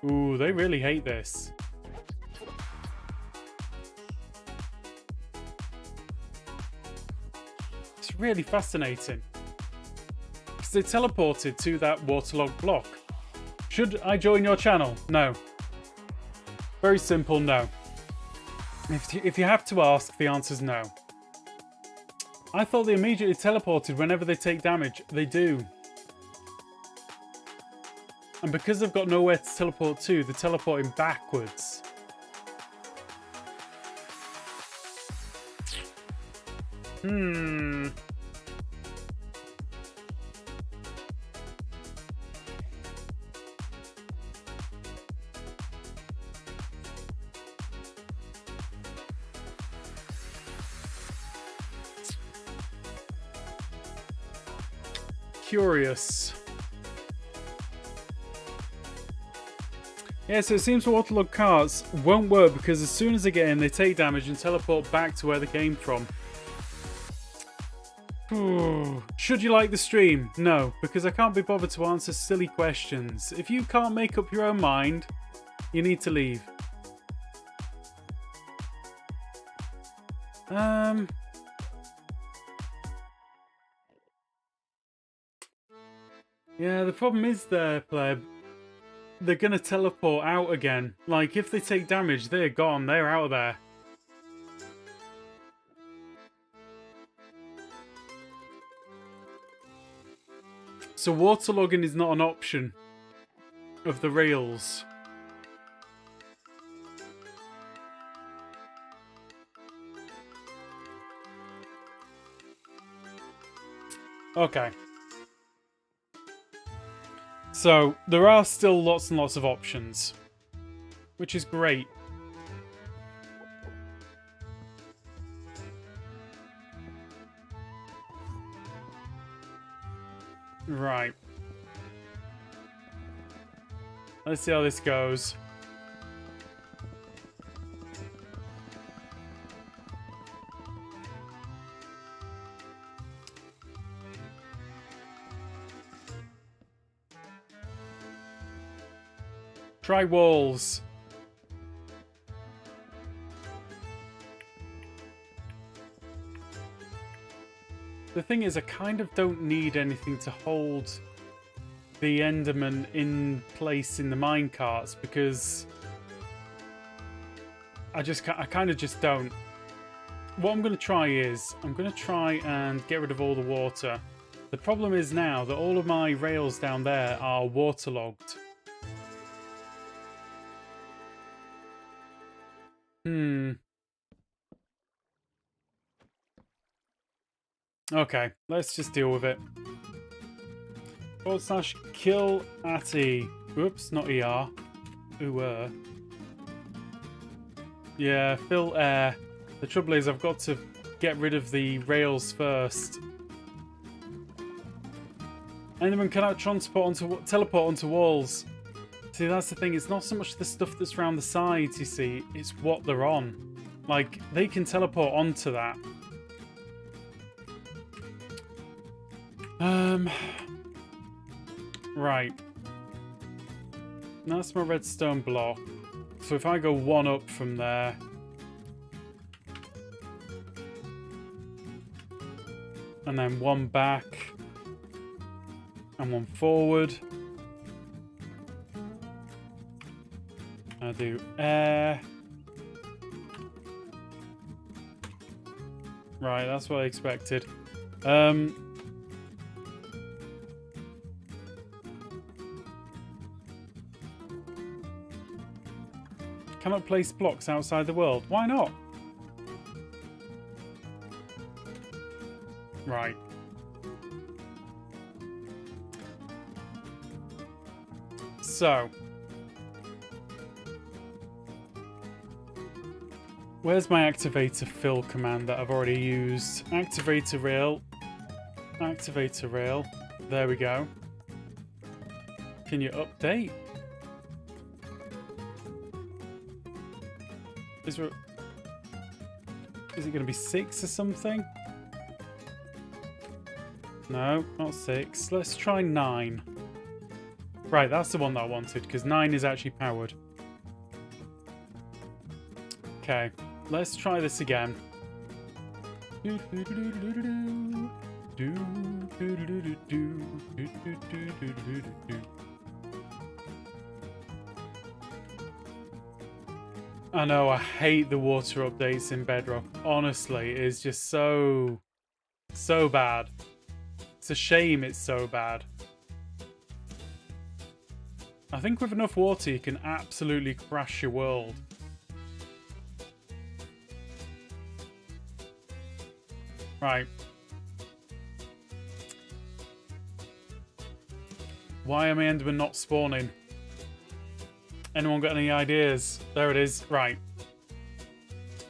Ooh, they really hate this. It's really fascinating. Because they teleported to that waterlogged block. Should I join your channel? No. Very simple, no. If you have to ask, the answer's no. I thought they immediately teleported whenever they take damage. They do. And because they've got nowhere to teleport to, they're teleporting backwards. Curious. Yeah, so it seems waterlogged carts won't work because as soon as they get in, they take damage and teleport back to where they came from. Should you like the stream? No, because I can't be bothered to answer silly questions. If you can't make up your own mind, you need to leave. Yeah, the problem is there, pleb. They're gonna teleport out again. Like, if they take damage, they're gone. They're out of there. So waterlogging is not an option of the rails. Okay. So, there are still lots and lots of options, which is great. Right. Let's see how this goes. Try walls. The thing is, I kind of don't need anything to hold the Enderman in place in the minecarts because I kind of just don't. What I'm going to try is, I'm going to try and get rid of all the water. The problem is now that all of my rails down there are waterlogged. Okay, let's just deal with it. / kill at E. Oops, not ER. Ooh, Yeah, fill air. The trouble is I've got to get rid of the rails first. Enderman cannot teleport onto walls. See, that's the thing. It's not so much the stuff that's around the sides, you see. It's what they're on. Like, they can teleport onto that. Right. That's my redstone block. So if I go one up from there... and then one back... and one forward... I do air. Right, that's what I expected. Cannot place blocks outside the world. Why not? Right. So. Where's my activator fill command that I've already used? Activator rail. Activator rail. There we go. Can you update? Is it going to be 6 or something? No, not 6. Let's try 9. Right, that's the one that I wanted, because 9 is actually powered. Okay, let's try this again. I know, I hate the water updates in Bedrock. Honestly, it is just so bad. It's a shame it's so bad. I think with enough water you can absolutely crash your world. Right. Why am I Enderman not spawning? Anyone got any ideas? There it is. Right.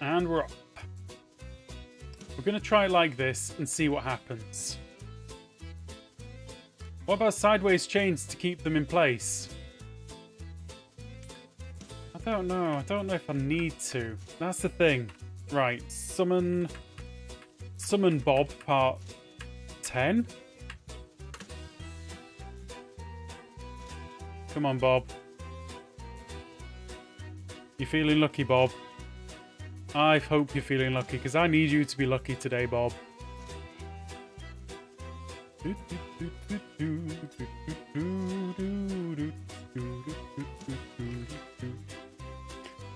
And we're up. We're going to try it like this and see what happens. What about sideways chains to keep them in place? I don't know. I don't know if I need to. That's the thing. Right. Summon Bob part 10. Come on, Bob. You feeling lucky, Bob? I hope you're feeling lucky, because I need you to be lucky today, Bob.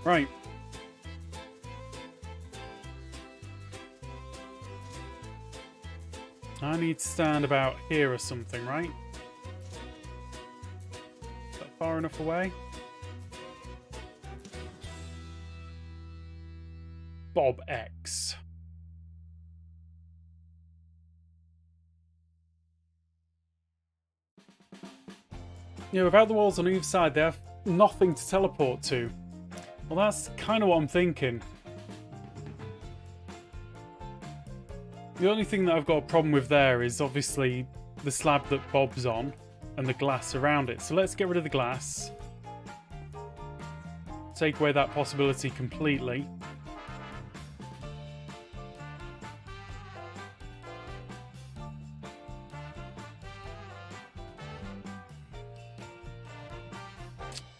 Right. I need to stand about here or something, right? Is that far enough away? Bob X. You know, without the walls on either side, they have nothing to teleport to. Well, that's kind of what I'm thinking. The only thing that I've got a problem with there is obviously the slab that Bob's on and the glass around it. So let's get rid of the glass. Take away that possibility completely.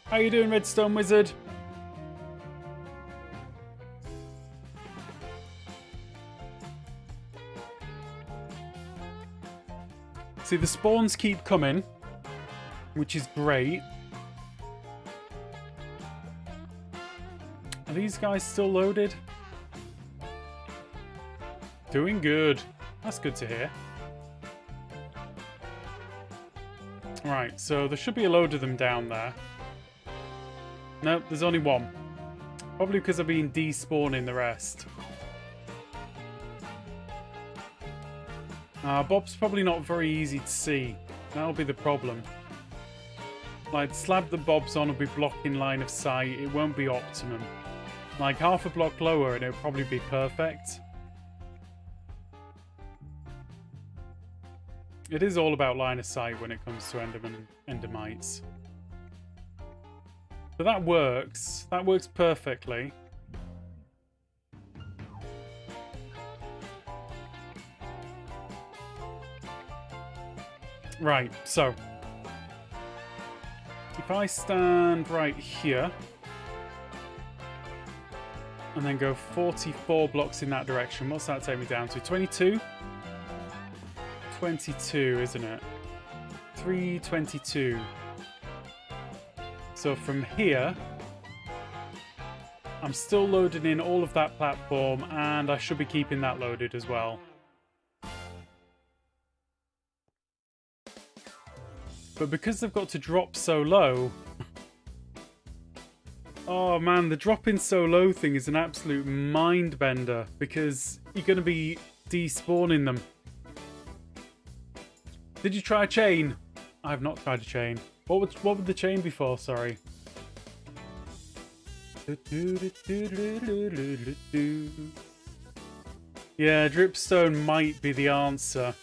How you doing, Redstone Wizard? See, the spawns keep coming, which is great. Are these guys still loaded? Doing good. That's good to hear. Right, so there should be a load of them down there. Nope, there's only one. Probably because I've been despawning the rest. Bob's probably not very easy to see. That'll be the problem. Like, the slab that Bob's on will be blocking line of sight. It won't be optimum. Like, half a block lower and it'll probably be perfect. It is all about line of sight when it comes to Enderman and Endermites. But that works. That works perfectly. Right, so if I stand right here and then go 44 blocks in that direction, what's that take me down to? 22? 22, isn't it? 322. So from here, I'm still loading in all of that platform, and I should be keeping that loaded as well. But because they've got to drop so low... Oh man, the dropping so low thing is an absolute mind bender, because you're going to be despawning them. Did you try a chain? I have not tried a chain. What would the chain be for? Sorry. Yeah, dripstone might be the answer.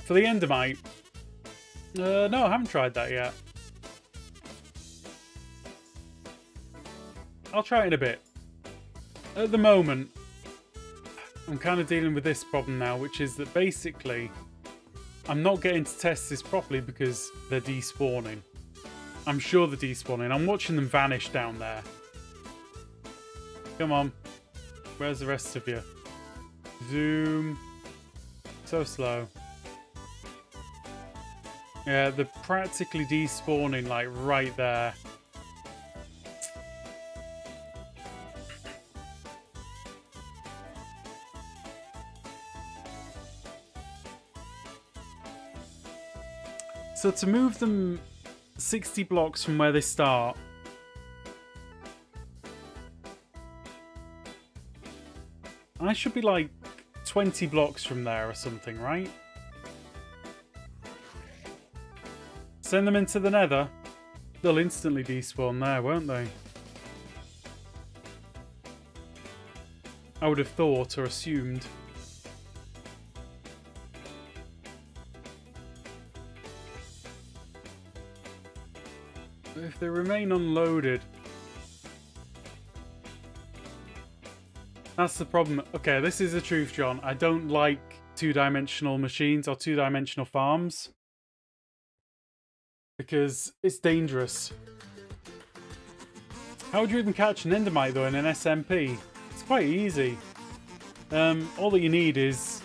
For the Endermite? No, I haven't tried that yet. I'll try it in a bit. At the moment, I'm kind of dealing with this problem now, which is that basically I'm not getting to test this properly because they're despawning. I'm sure they're despawning. I'm watching them vanish down there. Come on. Where's the rest of you? Zoom. So slow. Yeah, they're practically despawning, like, right there. So to move them 60 blocks from where they start, I should be like 20 blocks from there or something, right? Send them into the nether. They'll instantly despawn there, won't they? I would have thought or assumed. But if they remain unloaded... That's the problem. Okay, this is the truth, John. I don't like two-dimensional machines or two-dimensional farms. Because it's dangerous. How would you even catch an Endermite, though, in an SMP? It's quite easy. All that you need is...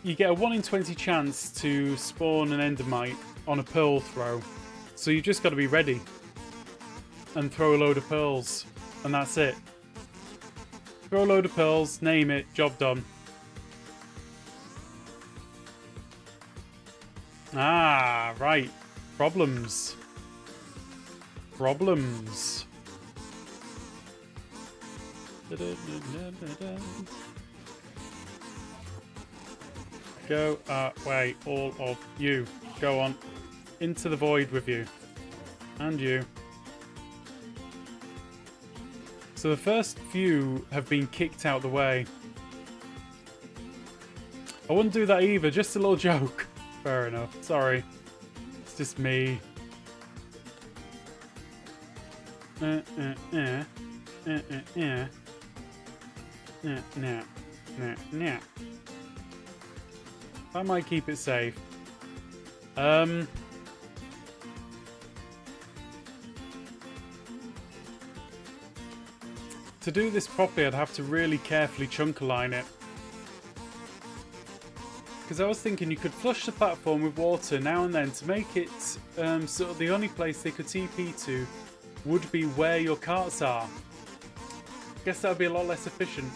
You get a 1 in 20 chance to spawn an Endermite on a pearl throw. So you've just got to be ready. And throw a load of pearls. And that's it. Throw a load of pearls, name it, job done. Ah, right. Problems. Problems. Go away, all of you. Go on. Into the void with you. And you. So the first few have been kicked out the way. I wouldn't do that either, just a little joke. Fair enough, sorry. It's just me. Nah. I might keep it safe. To do this properly, I'd have to really carefully chunk align it. Because I was thinking you could flush the platform with water now and then to make it sort of the only place they could TP to would be where your carts are. Guess that would be a lot less efficient.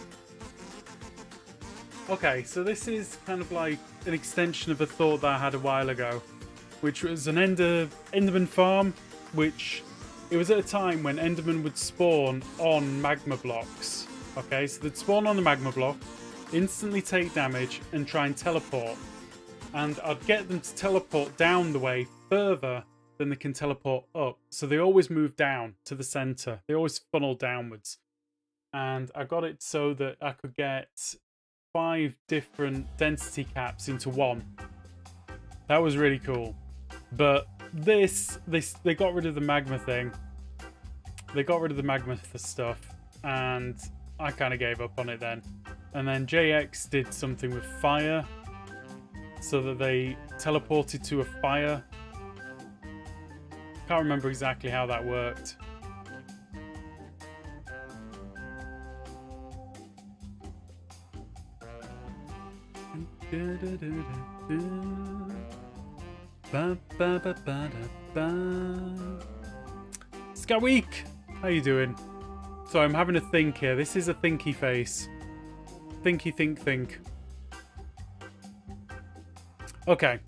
Okay, so this is kind of like an extension of a thought that I had a while ago, which was an Enderman farm, which... It was at a time when Enderman would spawn on magma blocks. Okay, so they'd spawn on the magma block, instantly take damage, and try and teleport. And I'd get them to teleport down the way further than they can teleport up. So they always move down to the center. They always funnel downwards. And I got it so that I could get 5 different density caps into one. That was really cool. But they got rid of the magma thing. They got rid of the magma stuff, and I kind of gave up on it then. And then JX did something with fire, so that they teleported to a fire. Can't remember exactly how that worked. Skaweek! How you doing? So I'm having a think here. This is a thinky face. Thinky, think. Okay.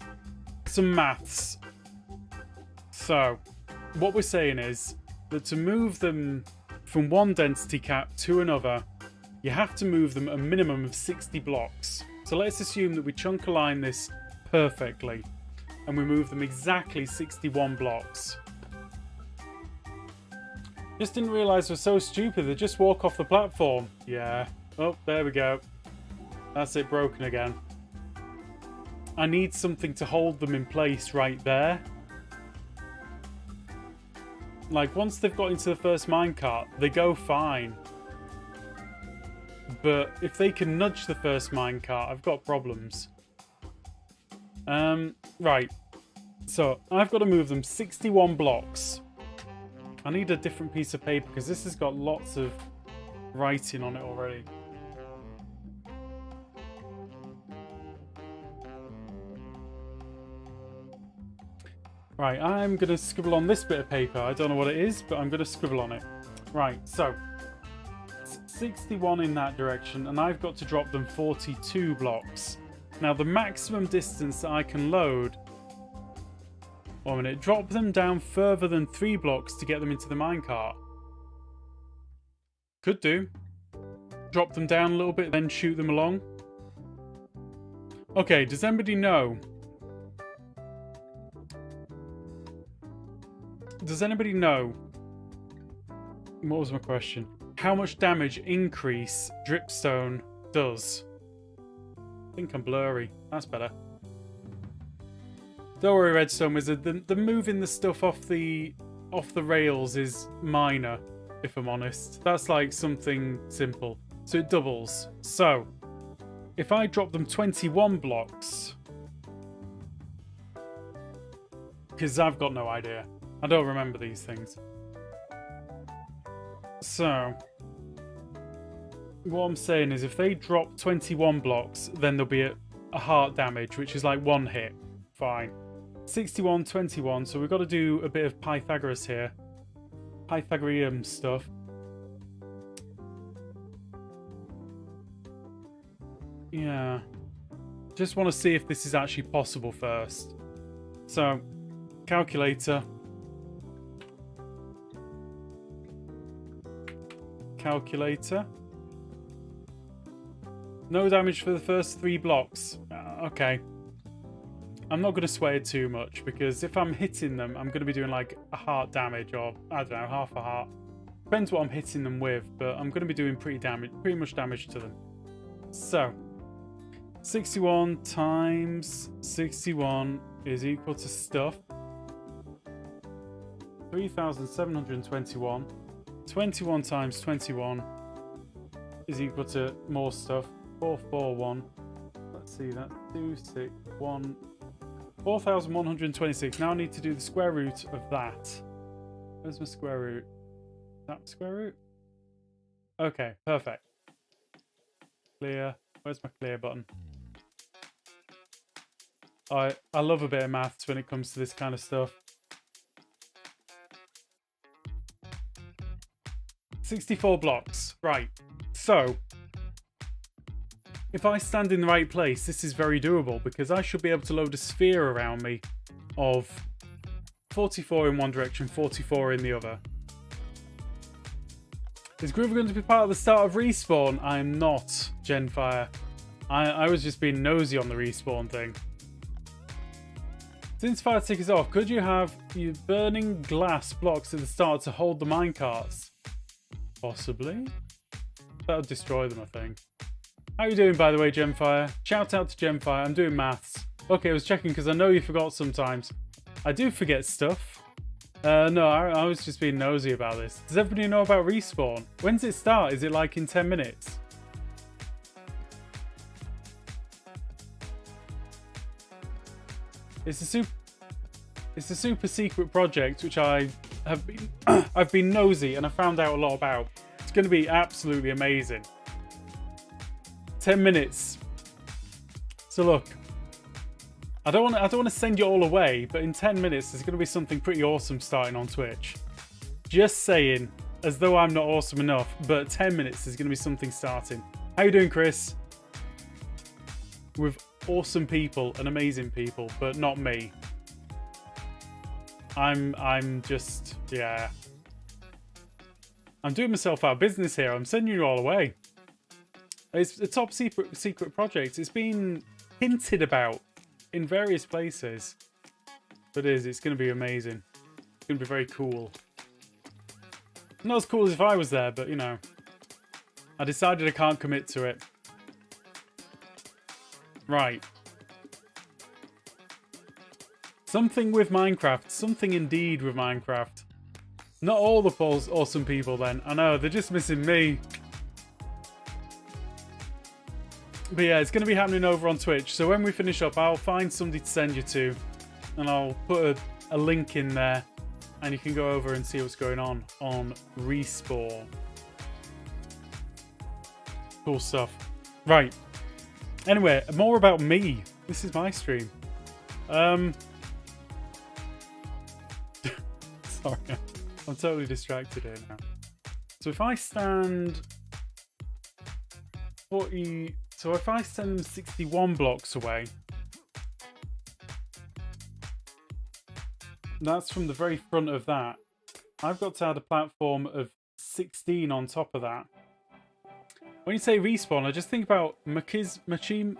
Some maths. So, what we're saying is that to move them from one density cap to another, you have to move them a minimum of 60 blocks. So let's assume that we chunk align this perfectly and we move them exactly 61 blocks. Just didn't realise we're so stupid, they just walk off the platform. Yeah. Oh, there we go. That's it, broken again. I need something to hold them in place right there. Like, once they've got into the first minecart, they go fine. But if they can nudge the first minecart, I've got problems. Right. So, I've got to move them 61 blocks. I need a different piece of paper because this has got lots of writing on it already. Right, I'm going to scribble on this bit of paper. I don't know what it is, but I'm going to scribble on it. Right, so 61 in that direction, and I've got to drop them 42 blocks. Now, the maximum distance that I can load... 1 minute. Drop them down further than 3 blocks to get them into the minecart. Could do. Drop them down a little bit, then shoot them along. Okay, does anybody know... Does anybody know, what was my question? How much damage increase dripstone does? I think I'm blurry. That's better. Don't worry, Redstone Wizard. The moving the stuff off the rails is minor, if I'm honest. That's like something simple. So it doubles. So, if I drop them 21 blocks, because I've got no idea. I don't remember these things. So, what I'm saying is if they drop 21 blocks, then there'll be a heart damage, which is like 1 hit. Fine. 61, 21, so we've got to do a bit of Pythagoras here. Pythagorean stuff. Yeah. Just want to see if this is actually possible first. So, calculator. Calculator. No damage for the first 3 blocks. Okay. I'm not going to sway it too much because if I'm hitting them, I'm going to be doing like a heart damage or, I don't know, half a heart. Depends what I'm hitting them with, but I'm going to be doing pretty much damage to them. So, 61 times 61 is equal to stuff. 3,721. 21 times 21 is equal to more stuff. 441. Let's see, that's 261. 4,126. Now I need to do the square root of that. Where's my square root? That square root? Okay, perfect. Clear. Where's my clear button? I love a bit of maths when it comes to this kind of stuff. 64 blocks. Right. So, if I stand in the right place, this is very doable because I should be able to load a sphere around me of 44 in one direction, 44 in the other. Is Groover going to be part of the start of Respawn? I am not, Genfire. I was just being nosy on the Respawn thing. Since fire tick is off, could you have your burning glass blocks at the start to hold the minecarts? Possibly. That'll destroy them, I think. How are you doing, by the way, Gemfire? Shout out to Gemfire. I'm doing maths. Okay, I was checking because I know you forgot sometimes. I do forget stuff. No, I was just being nosy about this. Does everybody know about Respawn? When does it start? Is it like in 10 minutes? It's a super secret project which I have been I've been nosy and I found out a lot about. It's going to be absolutely amazing. 10 minutes. So look, I don't want to send you all away, but in 10 minutes there's going to be something pretty awesome starting on Twitch. Just saying, as though I'm not awesome enough, but 10 minutes is going to be something starting. How you doing, Chris? With awesome people and amazing people, but not me. I'm just, yeah. I'm doing myself out of business here. I'm sending you all away. It's a top secret project. It's been hinted about in various places. But it's going to be amazing. It's going to be very cool. Not as cool as if I was there, but you know. I decided I can't commit to it. Right. Something with Minecraft. Something indeed with Minecraft. Not all the awesome people then. I know, they're just missing me. But yeah, it's going to be happening over on Twitch. So when we finish up, I'll find somebody to send you to. And I'll put a link in there. And you can go over and see what's going on Respawn. Cool stuff. Right. Anyway, more about me. This is my stream. Sorry. I'm totally distracted here now. So if I stand 40... So if I send them 61 blocks away... That's from the very front of that. I've got to add a platform of 16 on top of that. When you say respawn, I just think about Machisma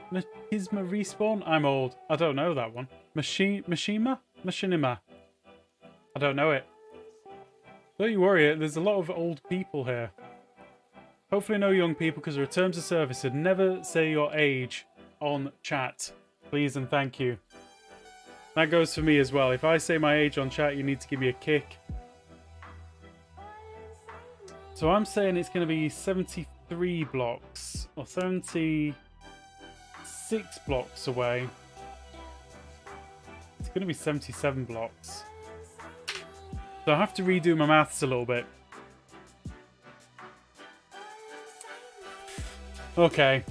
respawn. I'm old. I don't know that one. Machinima? I don't know it. Don't you worry, there's a lot of old people here. Hopefully no young people, because there are terms of service. And never say your age on chat. Please and thank you. That goes for me as well. If I say my age on chat, you need to give me a kick. So I'm saying it's going to be 73 blocks. Or 76 blocks away. It's going to be 77 blocks. So I have to redo my maths a little bit. Okay.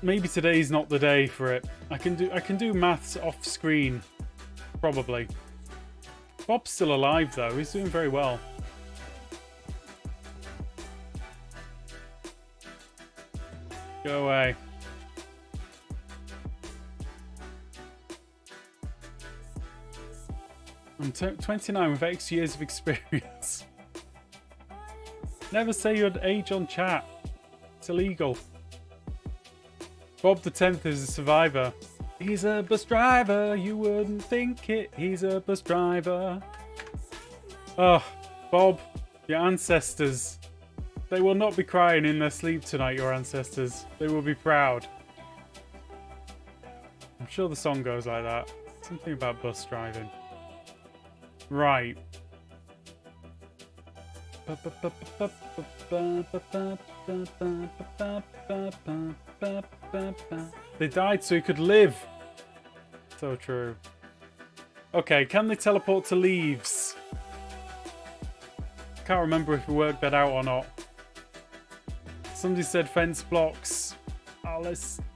Maybe today's not the day for it. I can do maths off screen, probably. Bob's still alive though. He's doing very well. Go away. I'm 29 with X years of experience. Never say your age on chat. It's illegal. Bob the 10th is a survivor. He's a bus driver. You wouldn't think it. He's a bus driver. Oh, Bob, your ancestors. They will not be crying in their sleep tonight, your ancestors. They will be proud. I'm sure the song goes like that. Something about bus driving. Right. They died so he could live. So true. Okay, can they teleport to leaves? Can't remember if we worked that out or not. Somebody said fence blocks. Oh,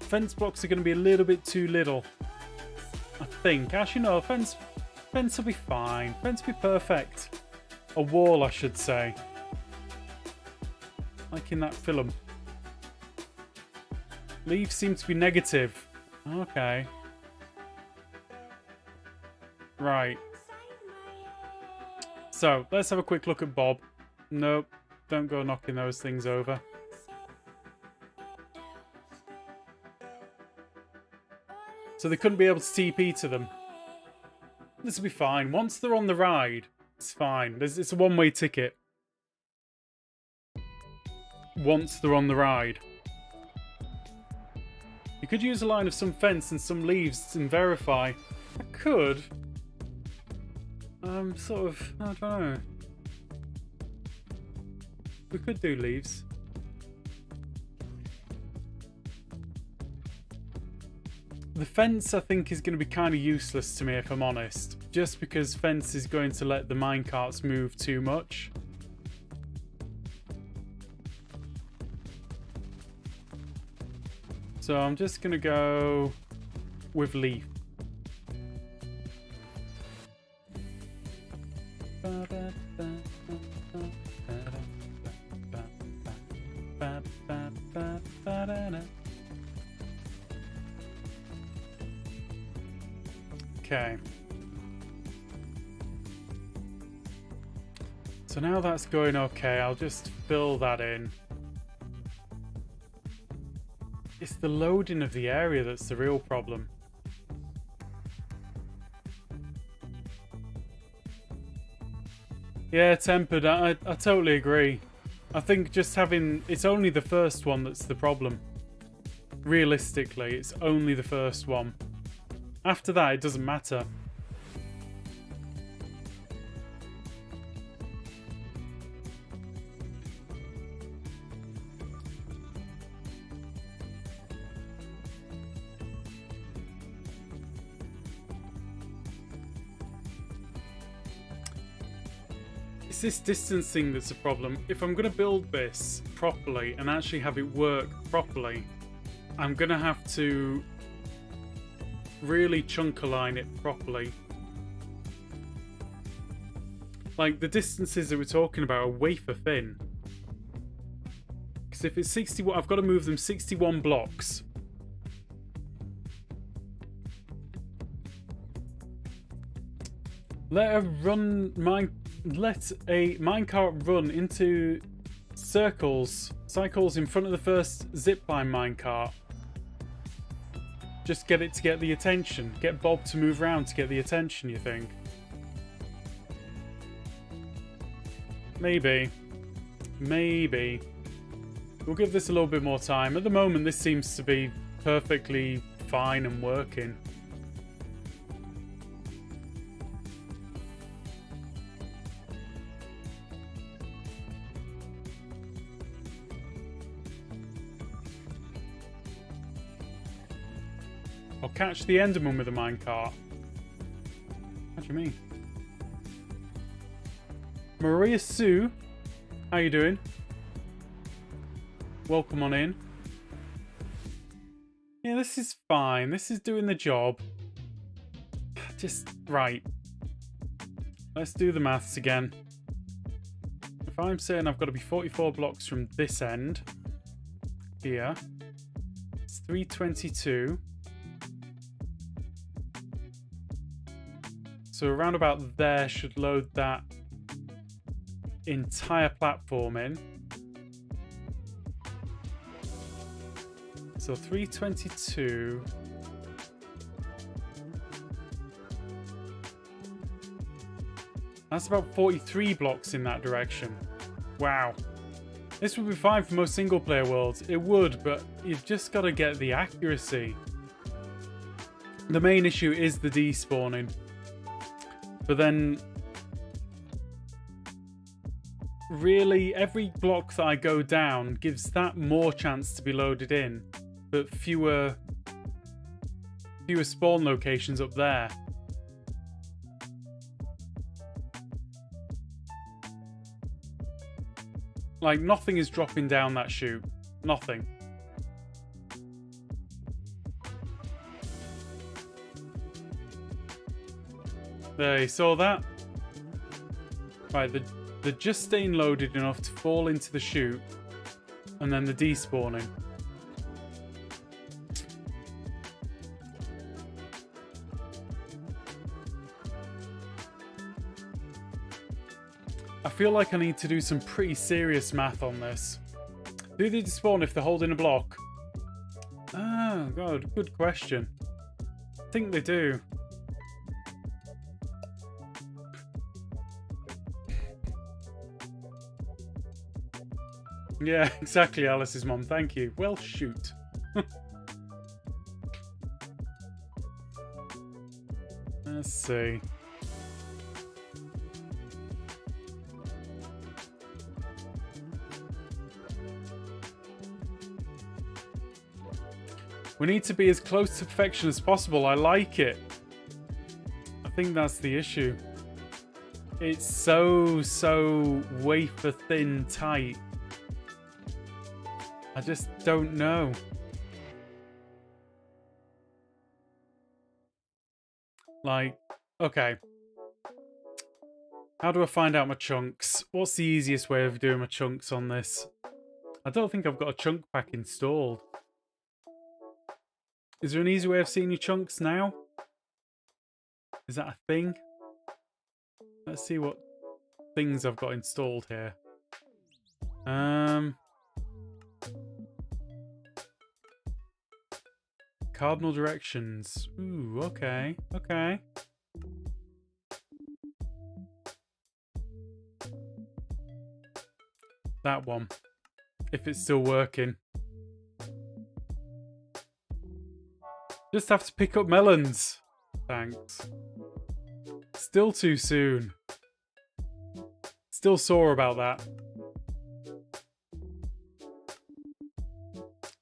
fence blocks are going to be a little bit too little. I think. Actually, no, fence will be fine. Fence will be perfect. A wall, I should say. Like in that film. Leaves seem to be negative. Okay. Right. So, let's have a quick look at Bob. Nope. Don't go knocking those things over. So they couldn't be able to TP to them. This will be fine. Once they're on the ride, it's fine. It's a one-way ticket. Once they're on the ride. You could use a line of some fence and some leaves and verify. I could. Sort of, I don't know. We could do leaves. The fence, I think, is going to be kind of useless to me, if I'm honest. Just because fence is going to let the minecarts move too much. So I'm just going to go with leaf. Okay. So now that's going okay, I'll just fill that in. It's the loading of the area that's the real problem. Yeah, tempered, I totally agree. I think just having... It's only the first one that's the problem. Realistically, it's only the first one. After that, it doesn't matter. It's this distance thing that's a problem. If I'm going to build this properly and actually have it work properly, I'm going to have to really chunk align it properly. Like, the distances that we're talking about are wafer thin. Because if it's 61, I've got to move them 61 blocks. Let a minecart run into cycles in front of the first zipline minecart. Just get it to get the attention. Get Bob to move around to get the attention, you think? Maybe. Maybe. We'll give this a little bit more time. At the moment, this seems to be perfectly fine and working. I'll catch the Enderman with a minecart. What do you mean? Maria Sue, how you doing? Welcome on in. Yeah, this is fine. This is doing the job. Just, right. Let's do the maths again. If I'm saying I've got to be 44 blocks from this end, here, it's 322. So around about there should load that entire platform in. So 322. That's about 43 blocks in that direction. Wow. This would be fine for most single player worlds. It would, but you've just got to get the accuracy. The main issue is the despawning. But then, really, every block that I go down gives that more chance to be loaded in, but fewer spawn locations up there. Like, nothing is dropping down that chute. Nothing. There, you saw that? Right, they're just staying loaded enough to fall into the chute, and then the despawning. I feel like I need to do some pretty serious math on this. Do they despawn if they're holding a block? Ah, God, good question. I think they do. Yeah, exactly, Alice's mom. Thank you. Well, shoot. Let's see. We need to be as close to perfection as possible. I like it. I think that's the issue. It's so wafer thin tight. I just don't know. Like, okay. How do I find out my chunks? What's the easiest way of doing my chunks on this? I don't think I've got a chunk pack installed. Is there an easy way of seeing your chunks now? Is that a thing? Let's see what things I've got installed here. Cardinal directions. Ooh, okay, okay. That one. If it's still working. Just have to pick up melons. Thanks. Still too soon. Still sore about that.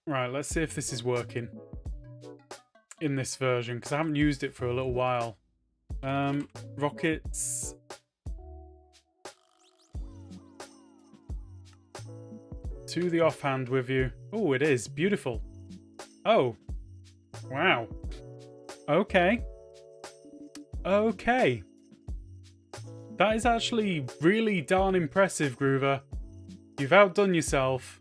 Right, let's see if this is working. In this version, because I haven't used it for a little while. Rockets. To the offhand with you. Oh, it is. Beautiful. Oh. Wow. Okay. Okay. That is actually really darn impressive, Groover. You've outdone yourself.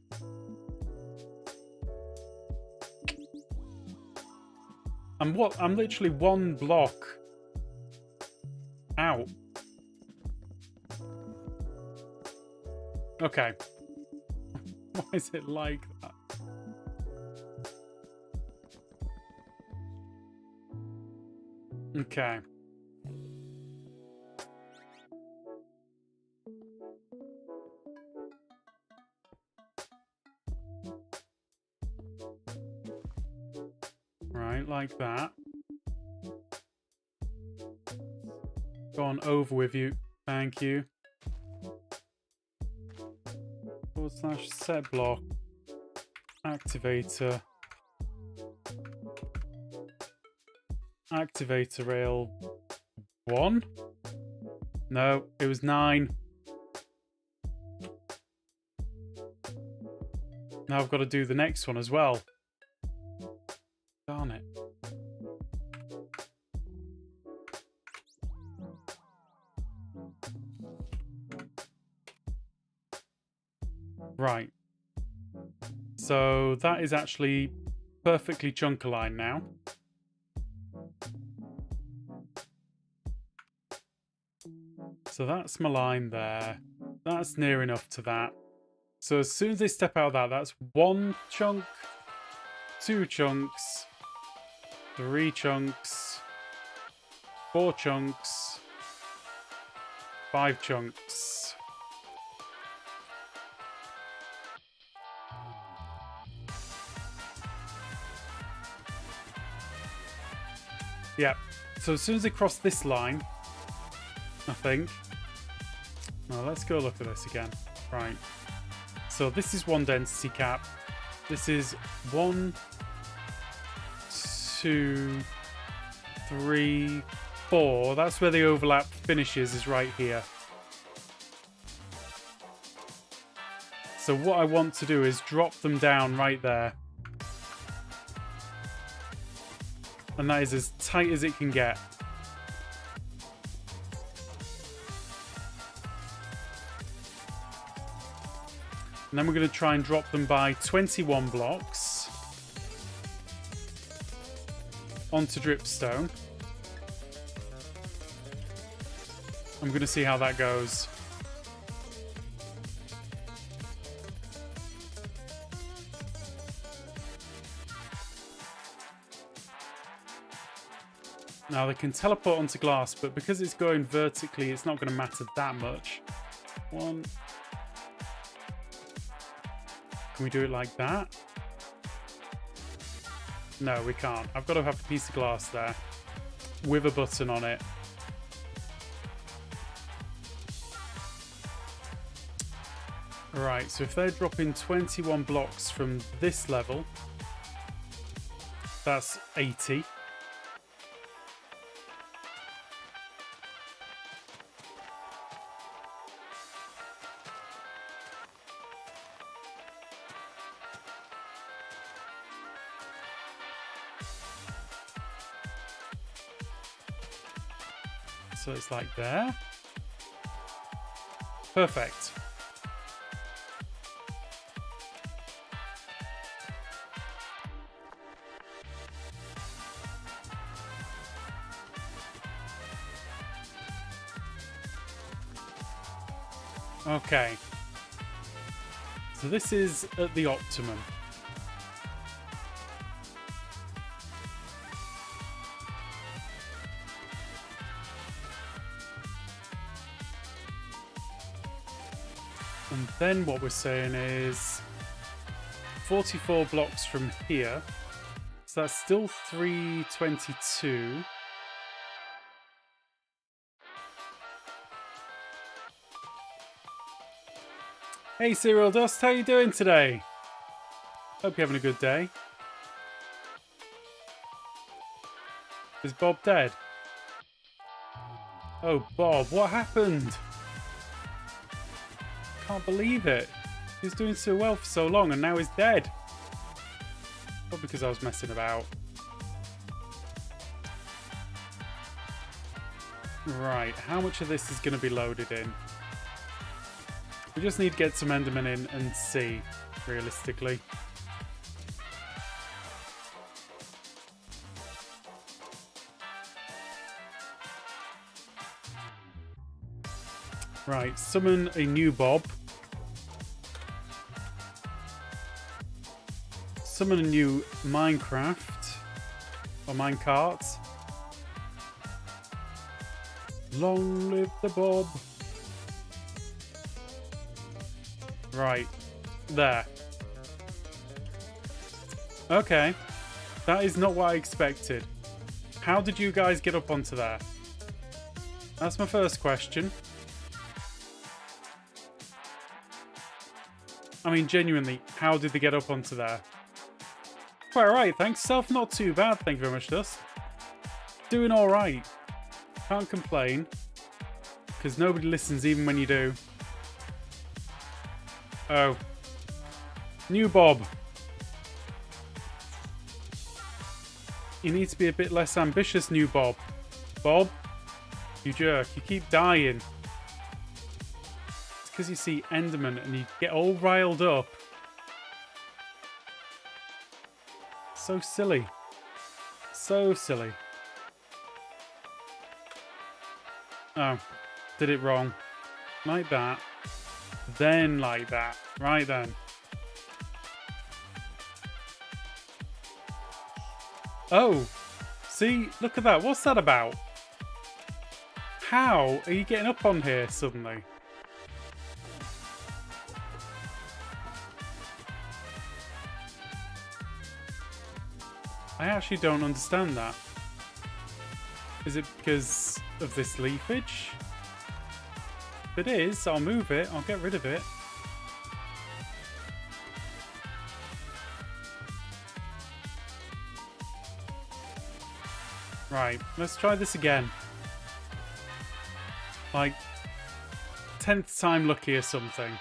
I'm literally one block out. Okay. Why is it like that? Okay. Right, like that. Go on over with you. Thank you. / set block. Activator. Activator rail 1? No, it was 9. Now I've got to do the next one as well. Darn it. Right. So that is actually perfectly chunk aligned now. So that's my line there. That's near enough to that. So as soon as they step out of that, that's 1 chunk, 2 chunks, 3 chunks, 4 chunks, 5 chunks. Yeah, so as soon as they cross this line, I think. Now let's go look at this again. Right. So this is 1 density cap. This is 1, 2, 3, 4. That's where the overlap finishes, is right here. So what I want to do is drop them down right there. And that is as tight as it can get. And then we're going to try and drop them by 21 blocks onto dripstone. I'm going to see how that goes. Now they can teleport onto glass, but because it's going vertically, it's not going to matter that much. 1. Can we do it like that? No, we can't. I've got to have a piece of glass there with a button on it. Right, so if they're dropping 21 blocks from this level, that's 80. So it's like there. Perfect. Okay. So this is at the optimum. And then what we're saying is 44 blocks from here. So that's still 322. Hey Serial Dust, how you doing today? Hope you're having a good day. Is Bob dead? Oh, Bob, what happened? Can't believe it. He was doing so well for so long and now he's dead. Probably because I was messing about. Right, how much of this is going to be loaded in? We just need to get some Enderman in and see, realistically. Right, summon a new Bob. Summon a new Minecraft. Or minecart. Long live the Bob. Right. There. Okay. That is not what I expected. How did you guys get up onto there? That's my first question. I mean, genuinely, how did they get up onto there? Quite alright, thanks. Self, not too bad. Thank you very much, Dust. Doing alright. Can't complain. Because nobody listens even when you do. Oh. New Bob. You need to be a bit less ambitious, new Bob. Bob? You jerk. You keep dying. It's because you see Enderman and you get all riled up. So silly. So silly. Oh. Did it wrong. Like that. Then like that. Right then. Oh. See? Look at that. What's that about? How are you getting up on here suddenly? I actually don't understand that. Is it because of this leafage? If it is, I'll move it. I'll get rid of it. Right, let's try this again. Like, 10th time lucky or something.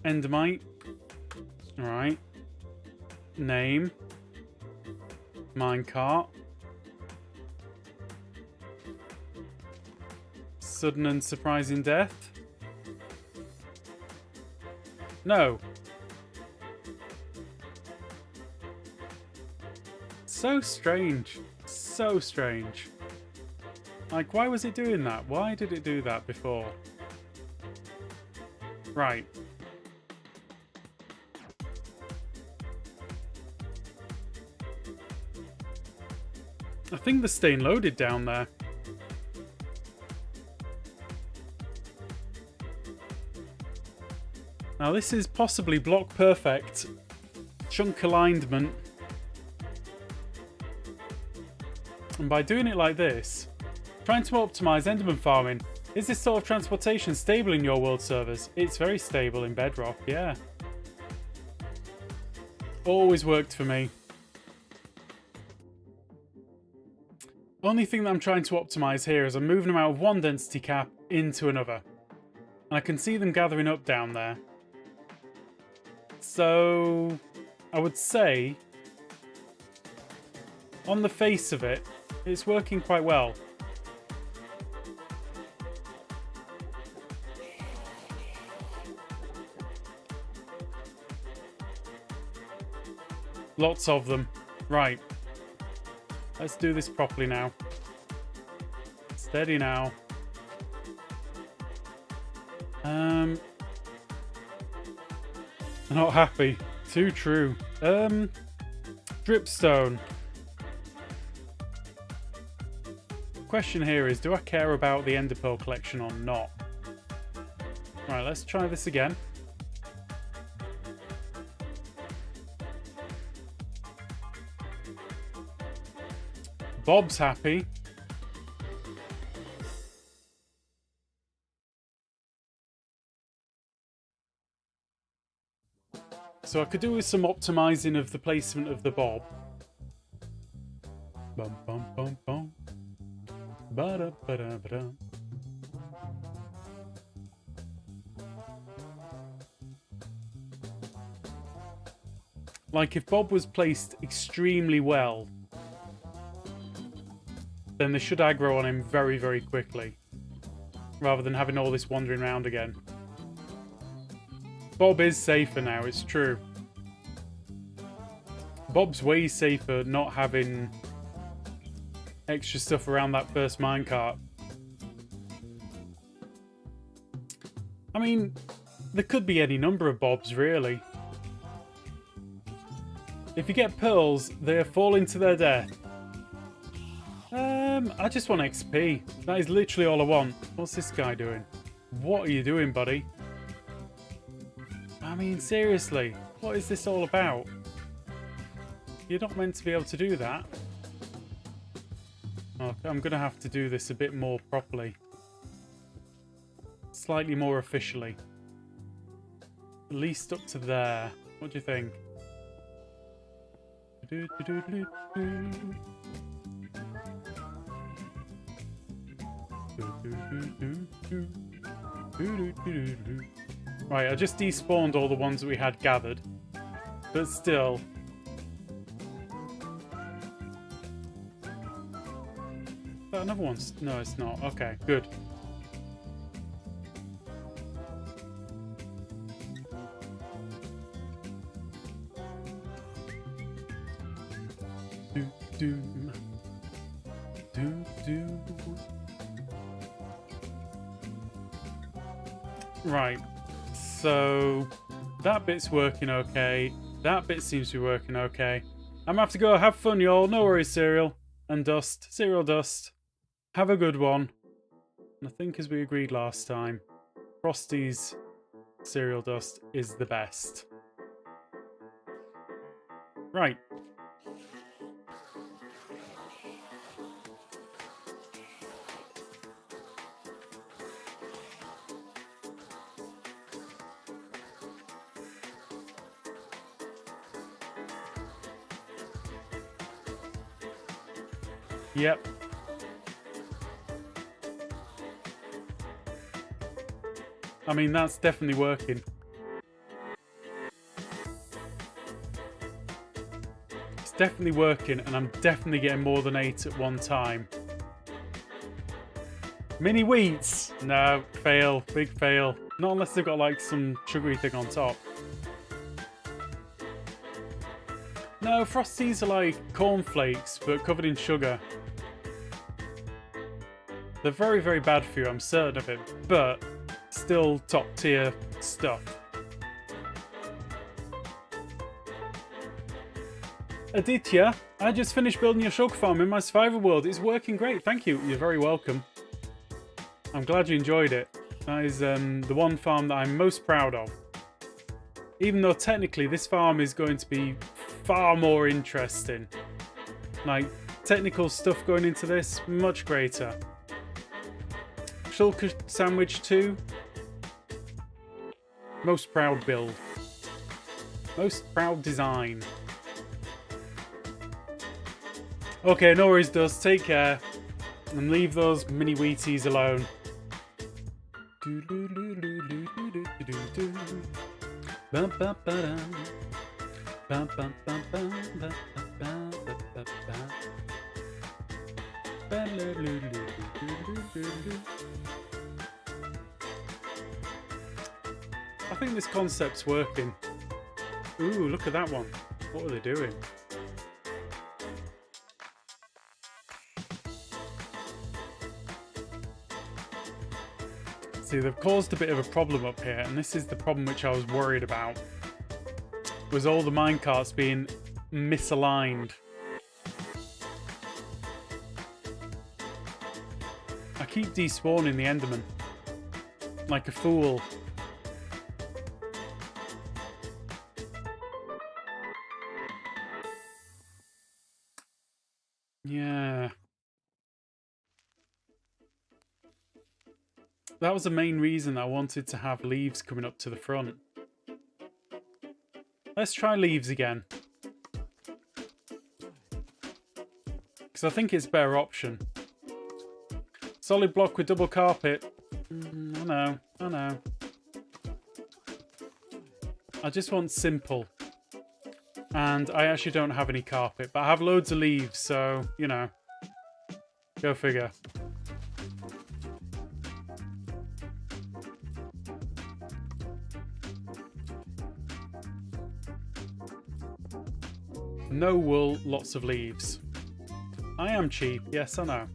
Endermite. Alright. Name. Minecart. Sudden and surprising death. No. So strange. So strange. Like, why was it doing that? Why did it do that before? Right. I think they're staying loaded down there. Now this is possibly block perfect. Chunk alignment. And by doing it like this, trying to optimize Enderman farming, is this sort of transportation stable in your world servers? It's very stable in Bedrock, yeah. Always worked for me. Only thing that I'm trying to optimize here is I'm moving them out of one density cap into another. And I can see them gathering up down there. So I would say, on the face of it, It's working quite well. Lots of them. Right. Let's do this properly now. Steady now. Not happy. Too true. Dripstone. Question here is, do I care about the Ender Pearl collection or not? Right, let's try this again. Bob's happy. So I could do with some optimizing of the placement of the bob. Bum bum bum bum. Ba-da, ba-da, ba-da. Like if Bob was placed extremely well, then they should aggro on him very, very quickly, rather than having all this wandering around again. Bob is safer now, it's true. Bob's way safer not having extra stuff around that first minecart. I mean, there could be any number of Bobs, really. If you get pearls, they fall into their death. I just want XP. That is literally all I want. What's this guy doing? What are you doing, buddy? I mean, seriously, what is this all about? You're not meant to be able to do that. Oh, I'm going to have to do this a bit more properly. Slightly more officially. At least up to there. What do you think? Right, I just despawned all the ones that we had gathered. But still. Is that another one? No, it's not. Okay, good. Right, so that bit's working okay. That bit seems to be working okay. I'm gonna have to go. Have fun, y'all. No worries, Cereal and Dust. Cereal Dust. Have a good one. And I think, as we agreed last time, Frosty's Cereal Dust is the best. Right. Yep. I mean, that's definitely working. It's definitely working, and I'm definitely getting more than 8 at one time. Mini wheats! No, fail. Big fail. Not unless they've got, like, some sugary thing on top. No, Frosties are like cornflakes, but covered in sugar. They're very, very bad for you, I'm certain of it, but still top tier stuff. Aditya, I just finished building your sugar farm in my survival world. It's working great, thank you. You're very welcome. I'm glad you enjoyed it. That is the one farm that I'm most proud of. Even though technically this farm is going to be far more interesting. Like, technical stuff going into this, much greater. Shulker Sandwich 2. Most proud build. Most proud design. Okay, no worries, Dust. Take care. And leave those mini Wheaties alone. I think this concept's working. Ooh, look at that one. What are they doing? See, they've caused a bit of a problem up here, and this is the problem which I was worried about. Was all the minecarts being misaligned. I keep despawning the Enderman. Like a fool. Yeah. That was the main reason I wanted to have leaves coming up to the front. Let's try leaves again. Because I think it's a better option. Solid block with double carpet. I know, I know. I just want simple. And I actually don't have any carpet, but I have loads of leaves, so, you know. Go figure. No wool, lots of leaves. I am cheap, yes I know.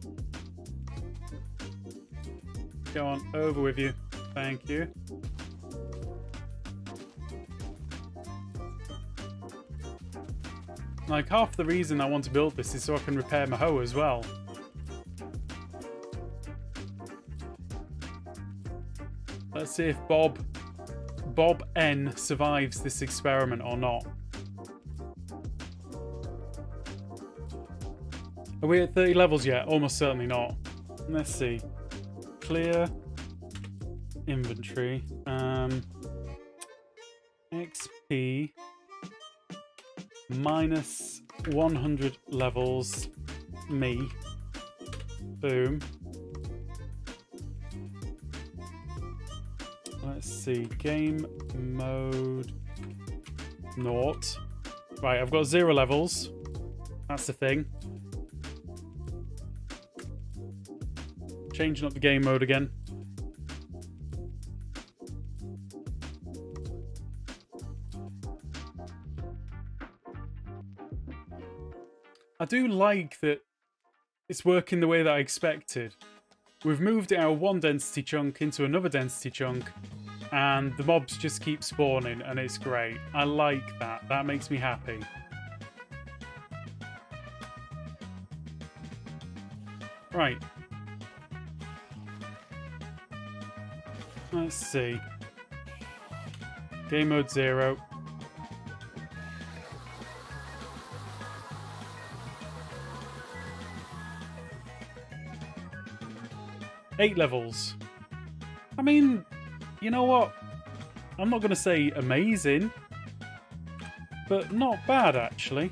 Go on, over with you. Thank you. Like, half the reason I want to build this is so I can repair my hoe as well. Let's see if Bob N survives this experiment or not. Are we at 30 levels yet? Almost certainly not. Let's see. Clear inventory. XP minus 100 levels. Me. Boom. Let's see. Game mode. Naught. Right, I've got 0 levels. That's the thing. Changing up the game mode again. I do like that it's working the way that I expected. We've moved our one density chunk into another density chunk, and the mobs just keep spawning, and it's great. I like that. That makes me happy. Right. Let's see. Game mode 0. Eight levels. I mean, you know what? I'm not going to say amazing, but not bad actually.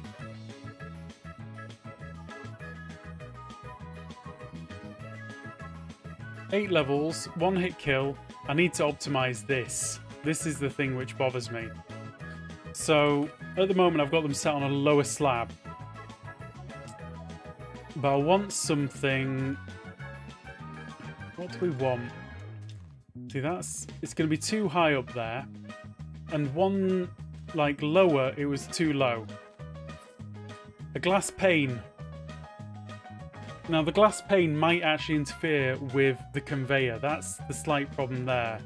Eight levels, 1-hit kill. I need to optimize this. This is the thing which bothers me. So, at the moment I've got them set on a lower slab. But I want something... What do we want? See, it's going to be too high up there. And one, like, lower, it was too low. A glass pane. Now, the glass pane might actually interfere with the conveyor. That's the slight problem there.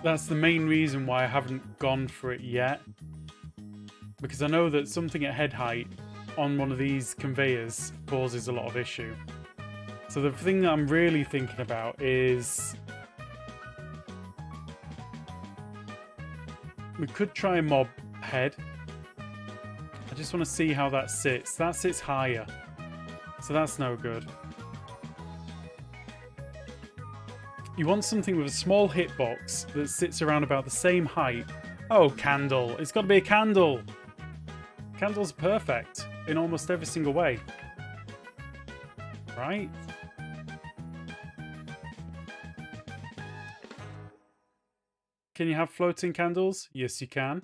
That's the main reason why I haven't gone for it yet. Because I know that something at head height on one of these conveyors causes a lot of issue. So the thing that I'm really thinking about is... we could try a mob head. I just want to see how that sits. That sits higher. So that's no good. You want something with a small hitbox that sits around about the same height. Oh, candle. It's got to be a candle. Candle's perfect in almost every single way. Right? Can you have floating candles? Yes, you can.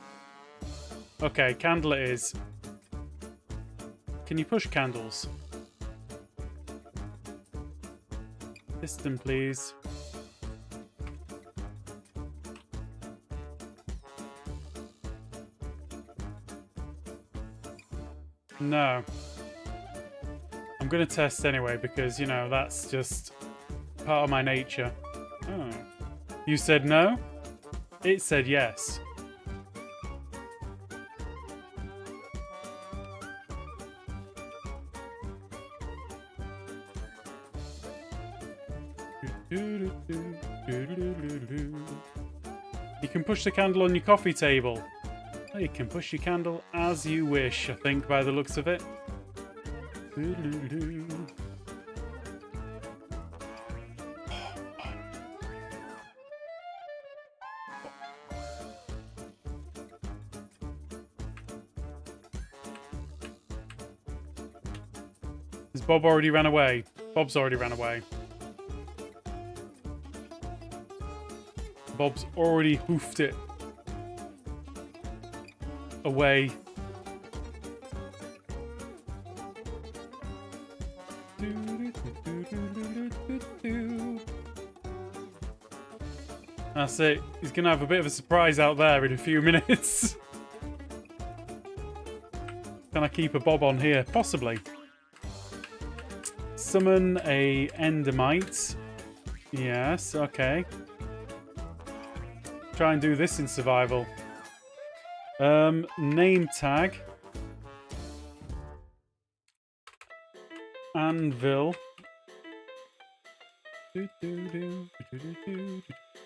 Okay, candle it is. Can you push candles? Piston, please. No. I'm going to test anyway because, you know, that's just part of my nature. Oh. You said no? It said yes. You can push the candle on your coffee table. Oh, you can push your candle as you wish, I think, by the looks of it. Has Bob already ran away? Bob's already ran away. Bob's already hoofed it away. That's it. He's going to have a bit of a surprise out there in a few minutes. Can I keep a Bob on here? Possibly. Summon a Endermite. Yes, okay. Try and do this in survival. Name tag. Anvil.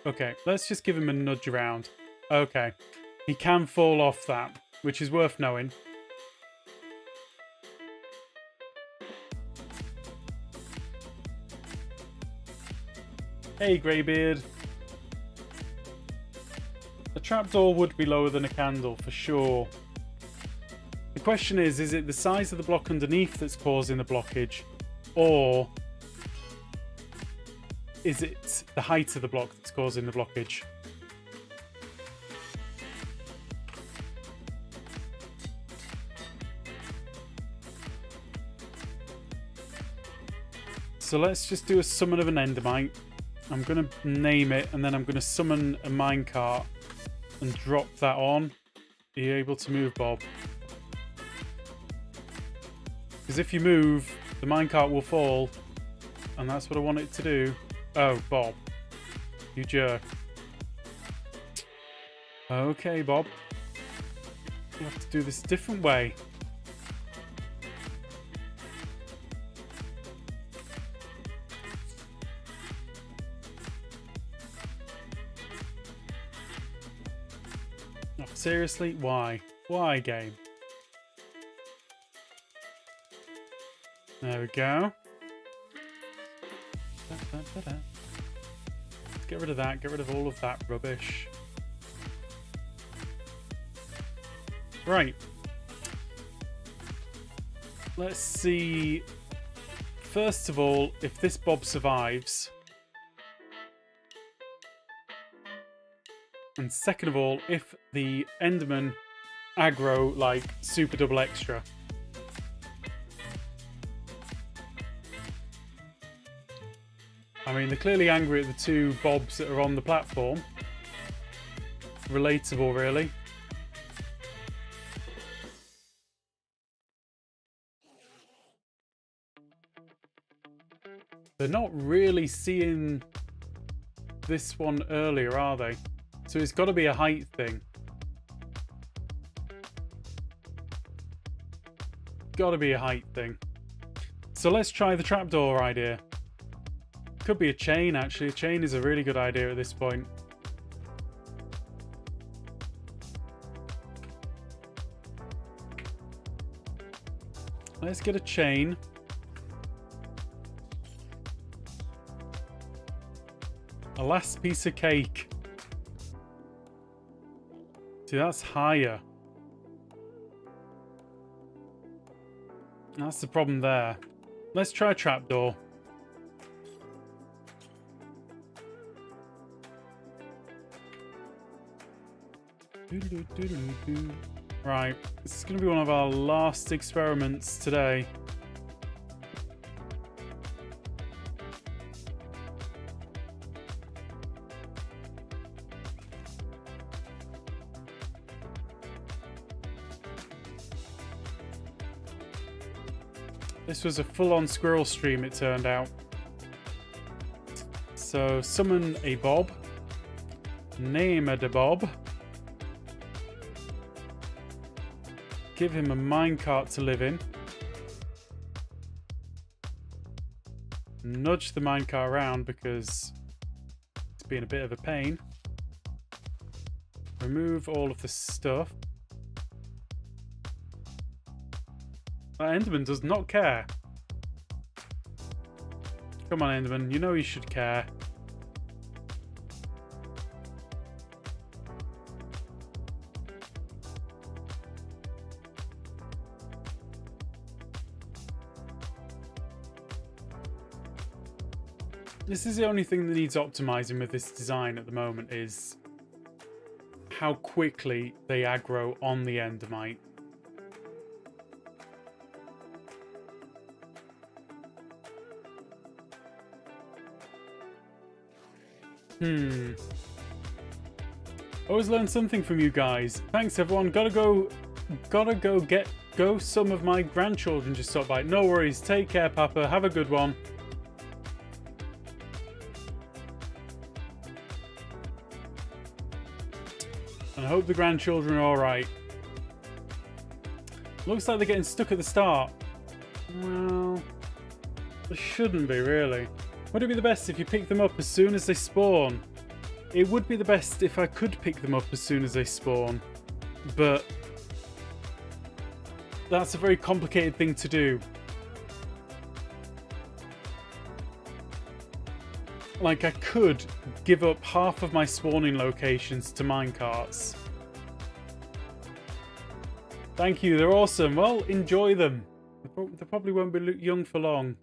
Okay, let's just give him a nudge around. Okay. He can fall off that, which is worth knowing. Hey, Greybeard. A trapdoor would be lower than a candle, for sure. The question is it the size of the block underneath that's causing the blockage? Or is it the height of the block that's causing the blockage? So let's just do a summon of an Endermite. I'm going to name it, and then I'm going to summon a minecart and drop that on. Are you able to move, Bob? Because if you move, the minecart will fall, and that's what I want it to do. Oh, Bob. You jerk. Okay, Bob. We'll have to do this a different way. Oh, seriously? Why? Why, game? There we go. Get rid of that. Get rid of all of that rubbish. Right. Let's see. First of all, if this Bob survives. And second of all, if the Enderman aggro like super double extra. I mean, they're clearly angry at the two Bobs that are on the platform. Relatable, really. They're not really seeing this one earlier, are they? So it's got to be a height thing. Got to be a height thing. So let's try the trapdoor idea. Could be a chain, actually. A chain is a really good idea at this point. Let's get a chain. A last piece of cake. See, that's higher. That's the problem there. Let's try a trapdoor. Right, this is going to be one of our last experiments today. This was a full-on squirrel stream, it turned out. So, summon a Bob. Name a Bob. Give him a minecart to live in. Nudge the minecart around because it's been a bit of a pain. Remove all of the stuff. That Enderman does not care. Come on, Enderman. You know you should care. This is the only thing that needs optimizing with this design at the moment is how quickly they aggro on the Endermite. Always learn something from you guys. Thanks everyone. Gotta go some of my grandchildren just stopped by. No worries. Take care, Papa. Have a good one. And I hope the grandchildren are alright. Looks like they're getting stuck at the start. Well, they shouldn't be, really. Would it be the best if you pick them up as soon as they spawn? It would be the best if I could pick them up as soon as they spawn. But that's a very complicated thing to do. Like, I could give up half of my spawning locations to minecarts. Thank you, they're awesome. Well, enjoy them. They probably won't be young for long.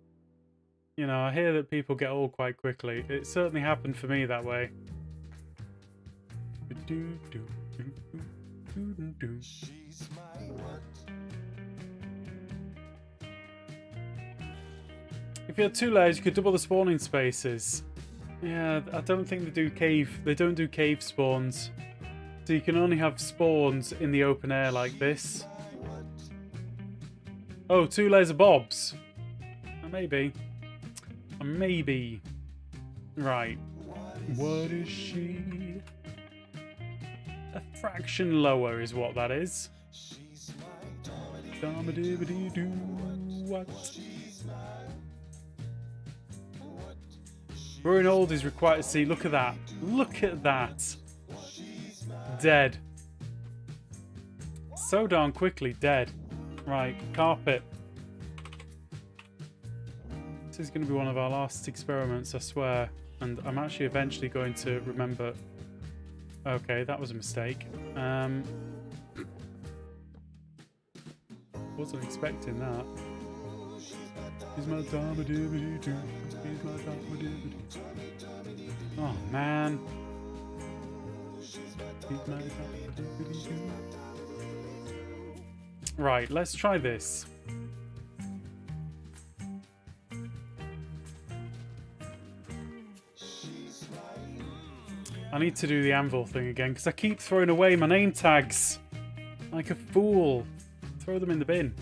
You know, I hear that people get old quite quickly. It certainly happened for me that way. If you had 2 layers, you could double the spawning spaces. Yeah, I don't think they do cave. They don't do cave spawns. So you can only have spawns in the open air like this. Oh, 2 layers of bobs. Maybe. Maybe. Right. What is she? A fraction lower is what that is. What? Growing old is required to see. Look at that. Look at that. Dead. So darn quickly dead. Right, carpet. This is going to be one of our last experiments, I swear. And I'm actually eventually going to remember... Okay, that was a mistake. Wasn't expecting that. Oh, man. Right, let's try this. I need to do the anvil thing again because I keep throwing away my name tags like a fool. Throw them in the bin.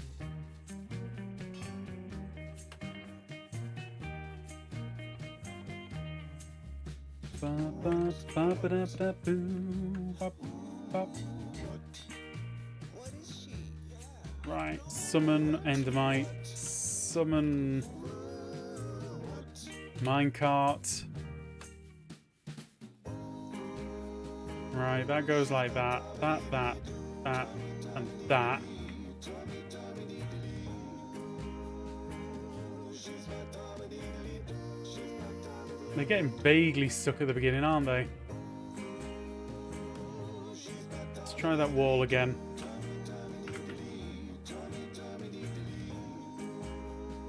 Right, summon Endermite, summon minecart. Right, that goes like that, that, and that. They're getting vaguely stuck at the beginning, aren't they? Let's try that wall again.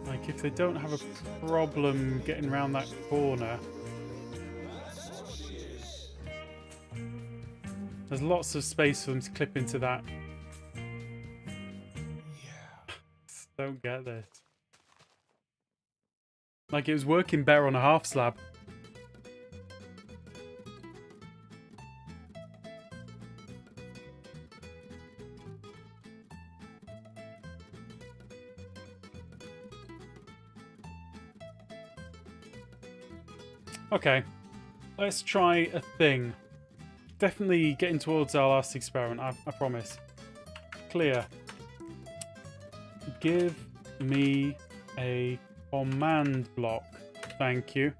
Like, if they don't have a problem getting around that corner... There's lots of space for them to clip into that. Don't get this. Like, it was working better on a half slab. Okay, let's try a thing. Definitely getting towards our last experiment, I promise. Clear. Give me a command block. Thank you.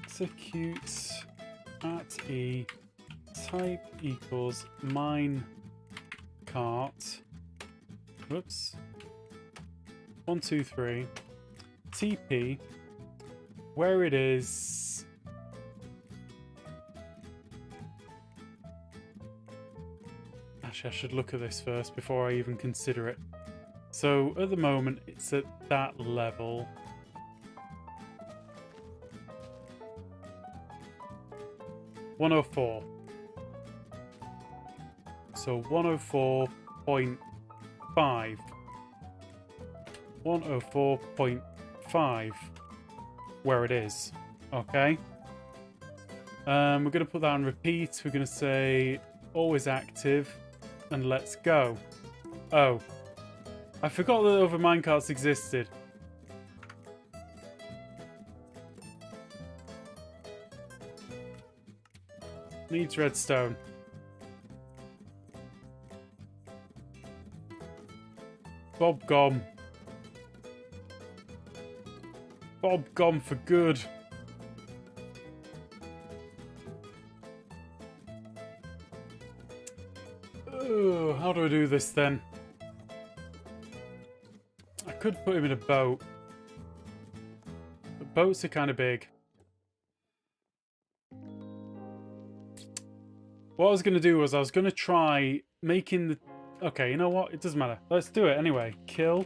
Execute at E type equals mine cart. Whoops. 1, 2, 3. TP. Where it is. Actually, I should look at this first before I even consider it. So at the moment, it's at that level. $104. So 104.5. 104.5 where it is. Okay. We're going to put that on repeat. We're going to say always active and let's go. Oh, I forgot that other minecarts existed. Needs redstone. Bob gone. Bob gone for good. Oh, how do I do this then? I could put him in a boat. But boats are kind of big. What I was going to do was I was going to try making the... Okay, you know what? It doesn't matter. Let's do it anyway. Kill.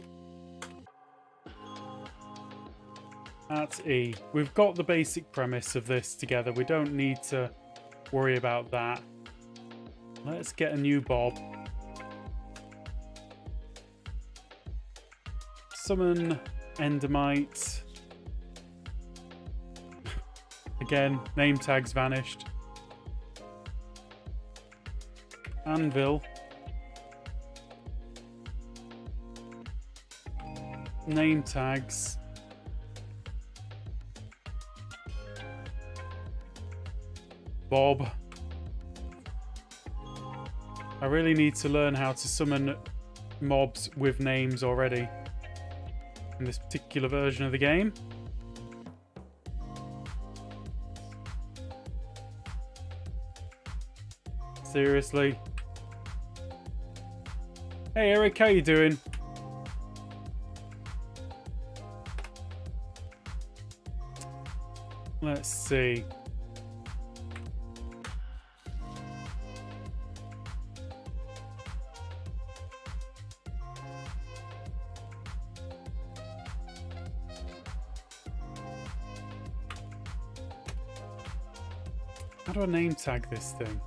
At E. We've got the basic premise of this together. We don't need to worry about that. Let's get a new Bob. Summon Endermite. Again, name tags vanished. Anvil. Name tags. Bob. I really need to learn how to summon mobs with names already in this particular version of the game. Seriously. Hey Eric, how you doing? Let's see. How do I name tag this thing?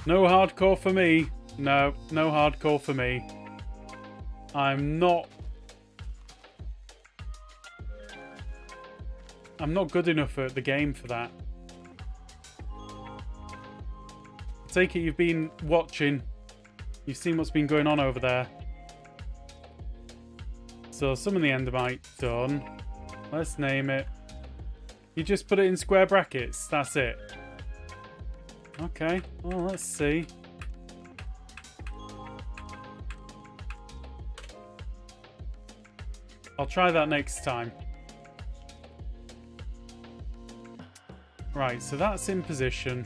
No hardcore for me. No, no hardcore for me. I'm not good enough at the game for that. I take it you've been watching. You've seen what's been going on over there. So summon the Endermite. Done. Let's name it. You just put it in square brackets. That's it. Okay. Well, let's see. I'll try that next time. Right, so that's in position.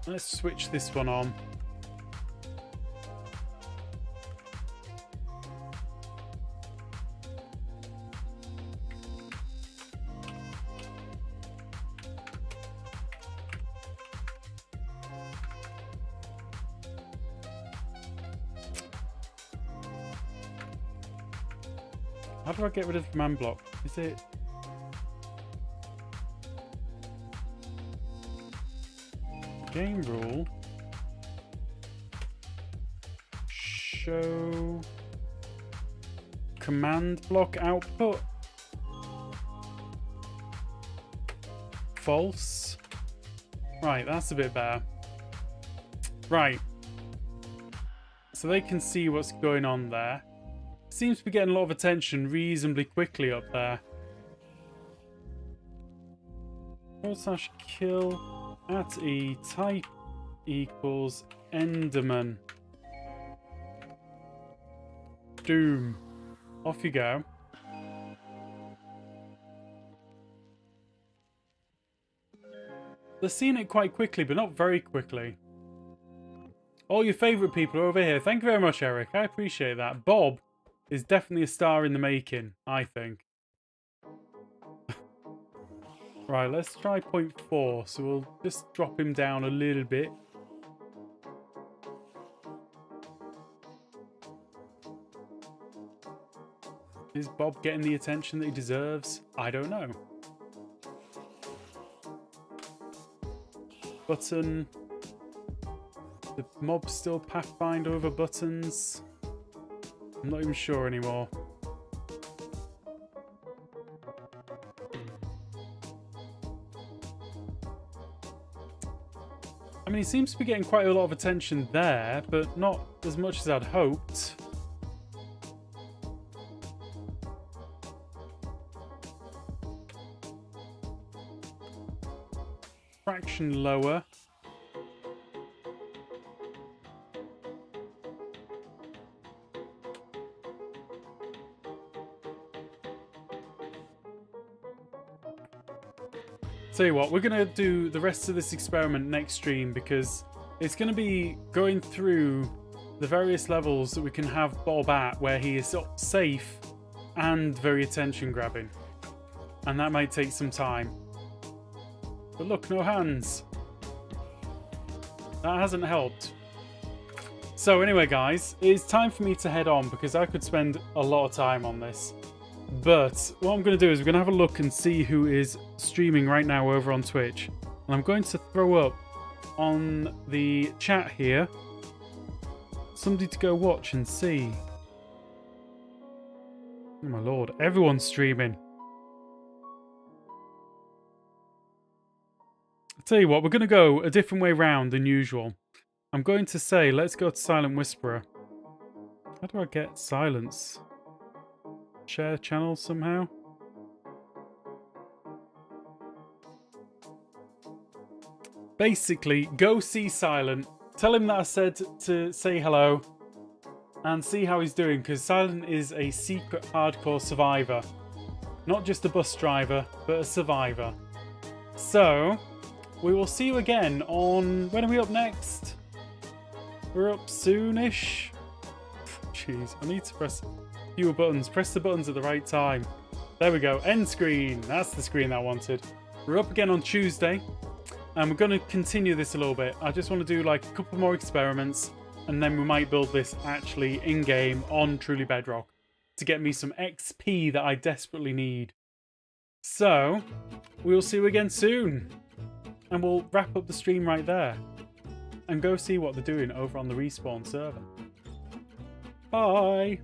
Let's switch this one on. How do I get rid of command block? Is it... game rule? Show... command block output? False. Right, that's a bit better. Right. So they can see what's going on there. Seems to be getting a lot of attention reasonably quickly up there. /kill at E type equals Enderman. Doom. Off you go. They're seeing it quite quickly, but not very quickly. All your favourite people are over here. Thank you very much, Eric. I appreciate that. Bob is definitely a star in the making, I think. Right, let's try 0.4. So we'll just drop him down a little bit. Is Bob getting the attention that he deserves? I don't know. Button. The mobs still pathfind over buttons. I'm not even sure anymore. I mean, he seems to be getting quite a lot of attention there, but not as much as I'd hoped. Fraction lower. Tell you what, we're going to do the rest of this experiment next stream because it's going to be going through the various levels that we can have Bob at where he is safe and very attention grabbing. And that might take some time. But look, no hands. That hasn't helped. So anyway, guys, it's time for me to head on because I could spend a lot of time on this. But what I'm going to do is we're going to have a look and see who is streaming right now over on Twitch. And I'm going to throw up on the chat here somebody to go watch and see. Oh my lord, everyone's streaming. I'll tell you what, we're going to go a different way round than usual. I'm going to say, let's go to Silent Whisperer. How do I get silence? Share channel somehow? Basically, go see Silent. Tell him that I said to say hello. And see how he's doing, because Silent is a secret hardcore survivor. Not just a bus driver, but a survivor. So, we will see you again on... when are we up next? We're up soonish. Jeez, I need to press fewer buttons. Press the buttons at the right time. There we go. End screen. That's the screen I wanted. We're up again on Tuesday. And we're going to continue this a little bit. I just want to do like a couple more experiments. And then we might build this actually in-game on Truly Bedrock. To get me some XP that I desperately need. So, we'll see you again soon. And we'll wrap up the stream right there. And go see what they're doing over on the Respawn server. Bye!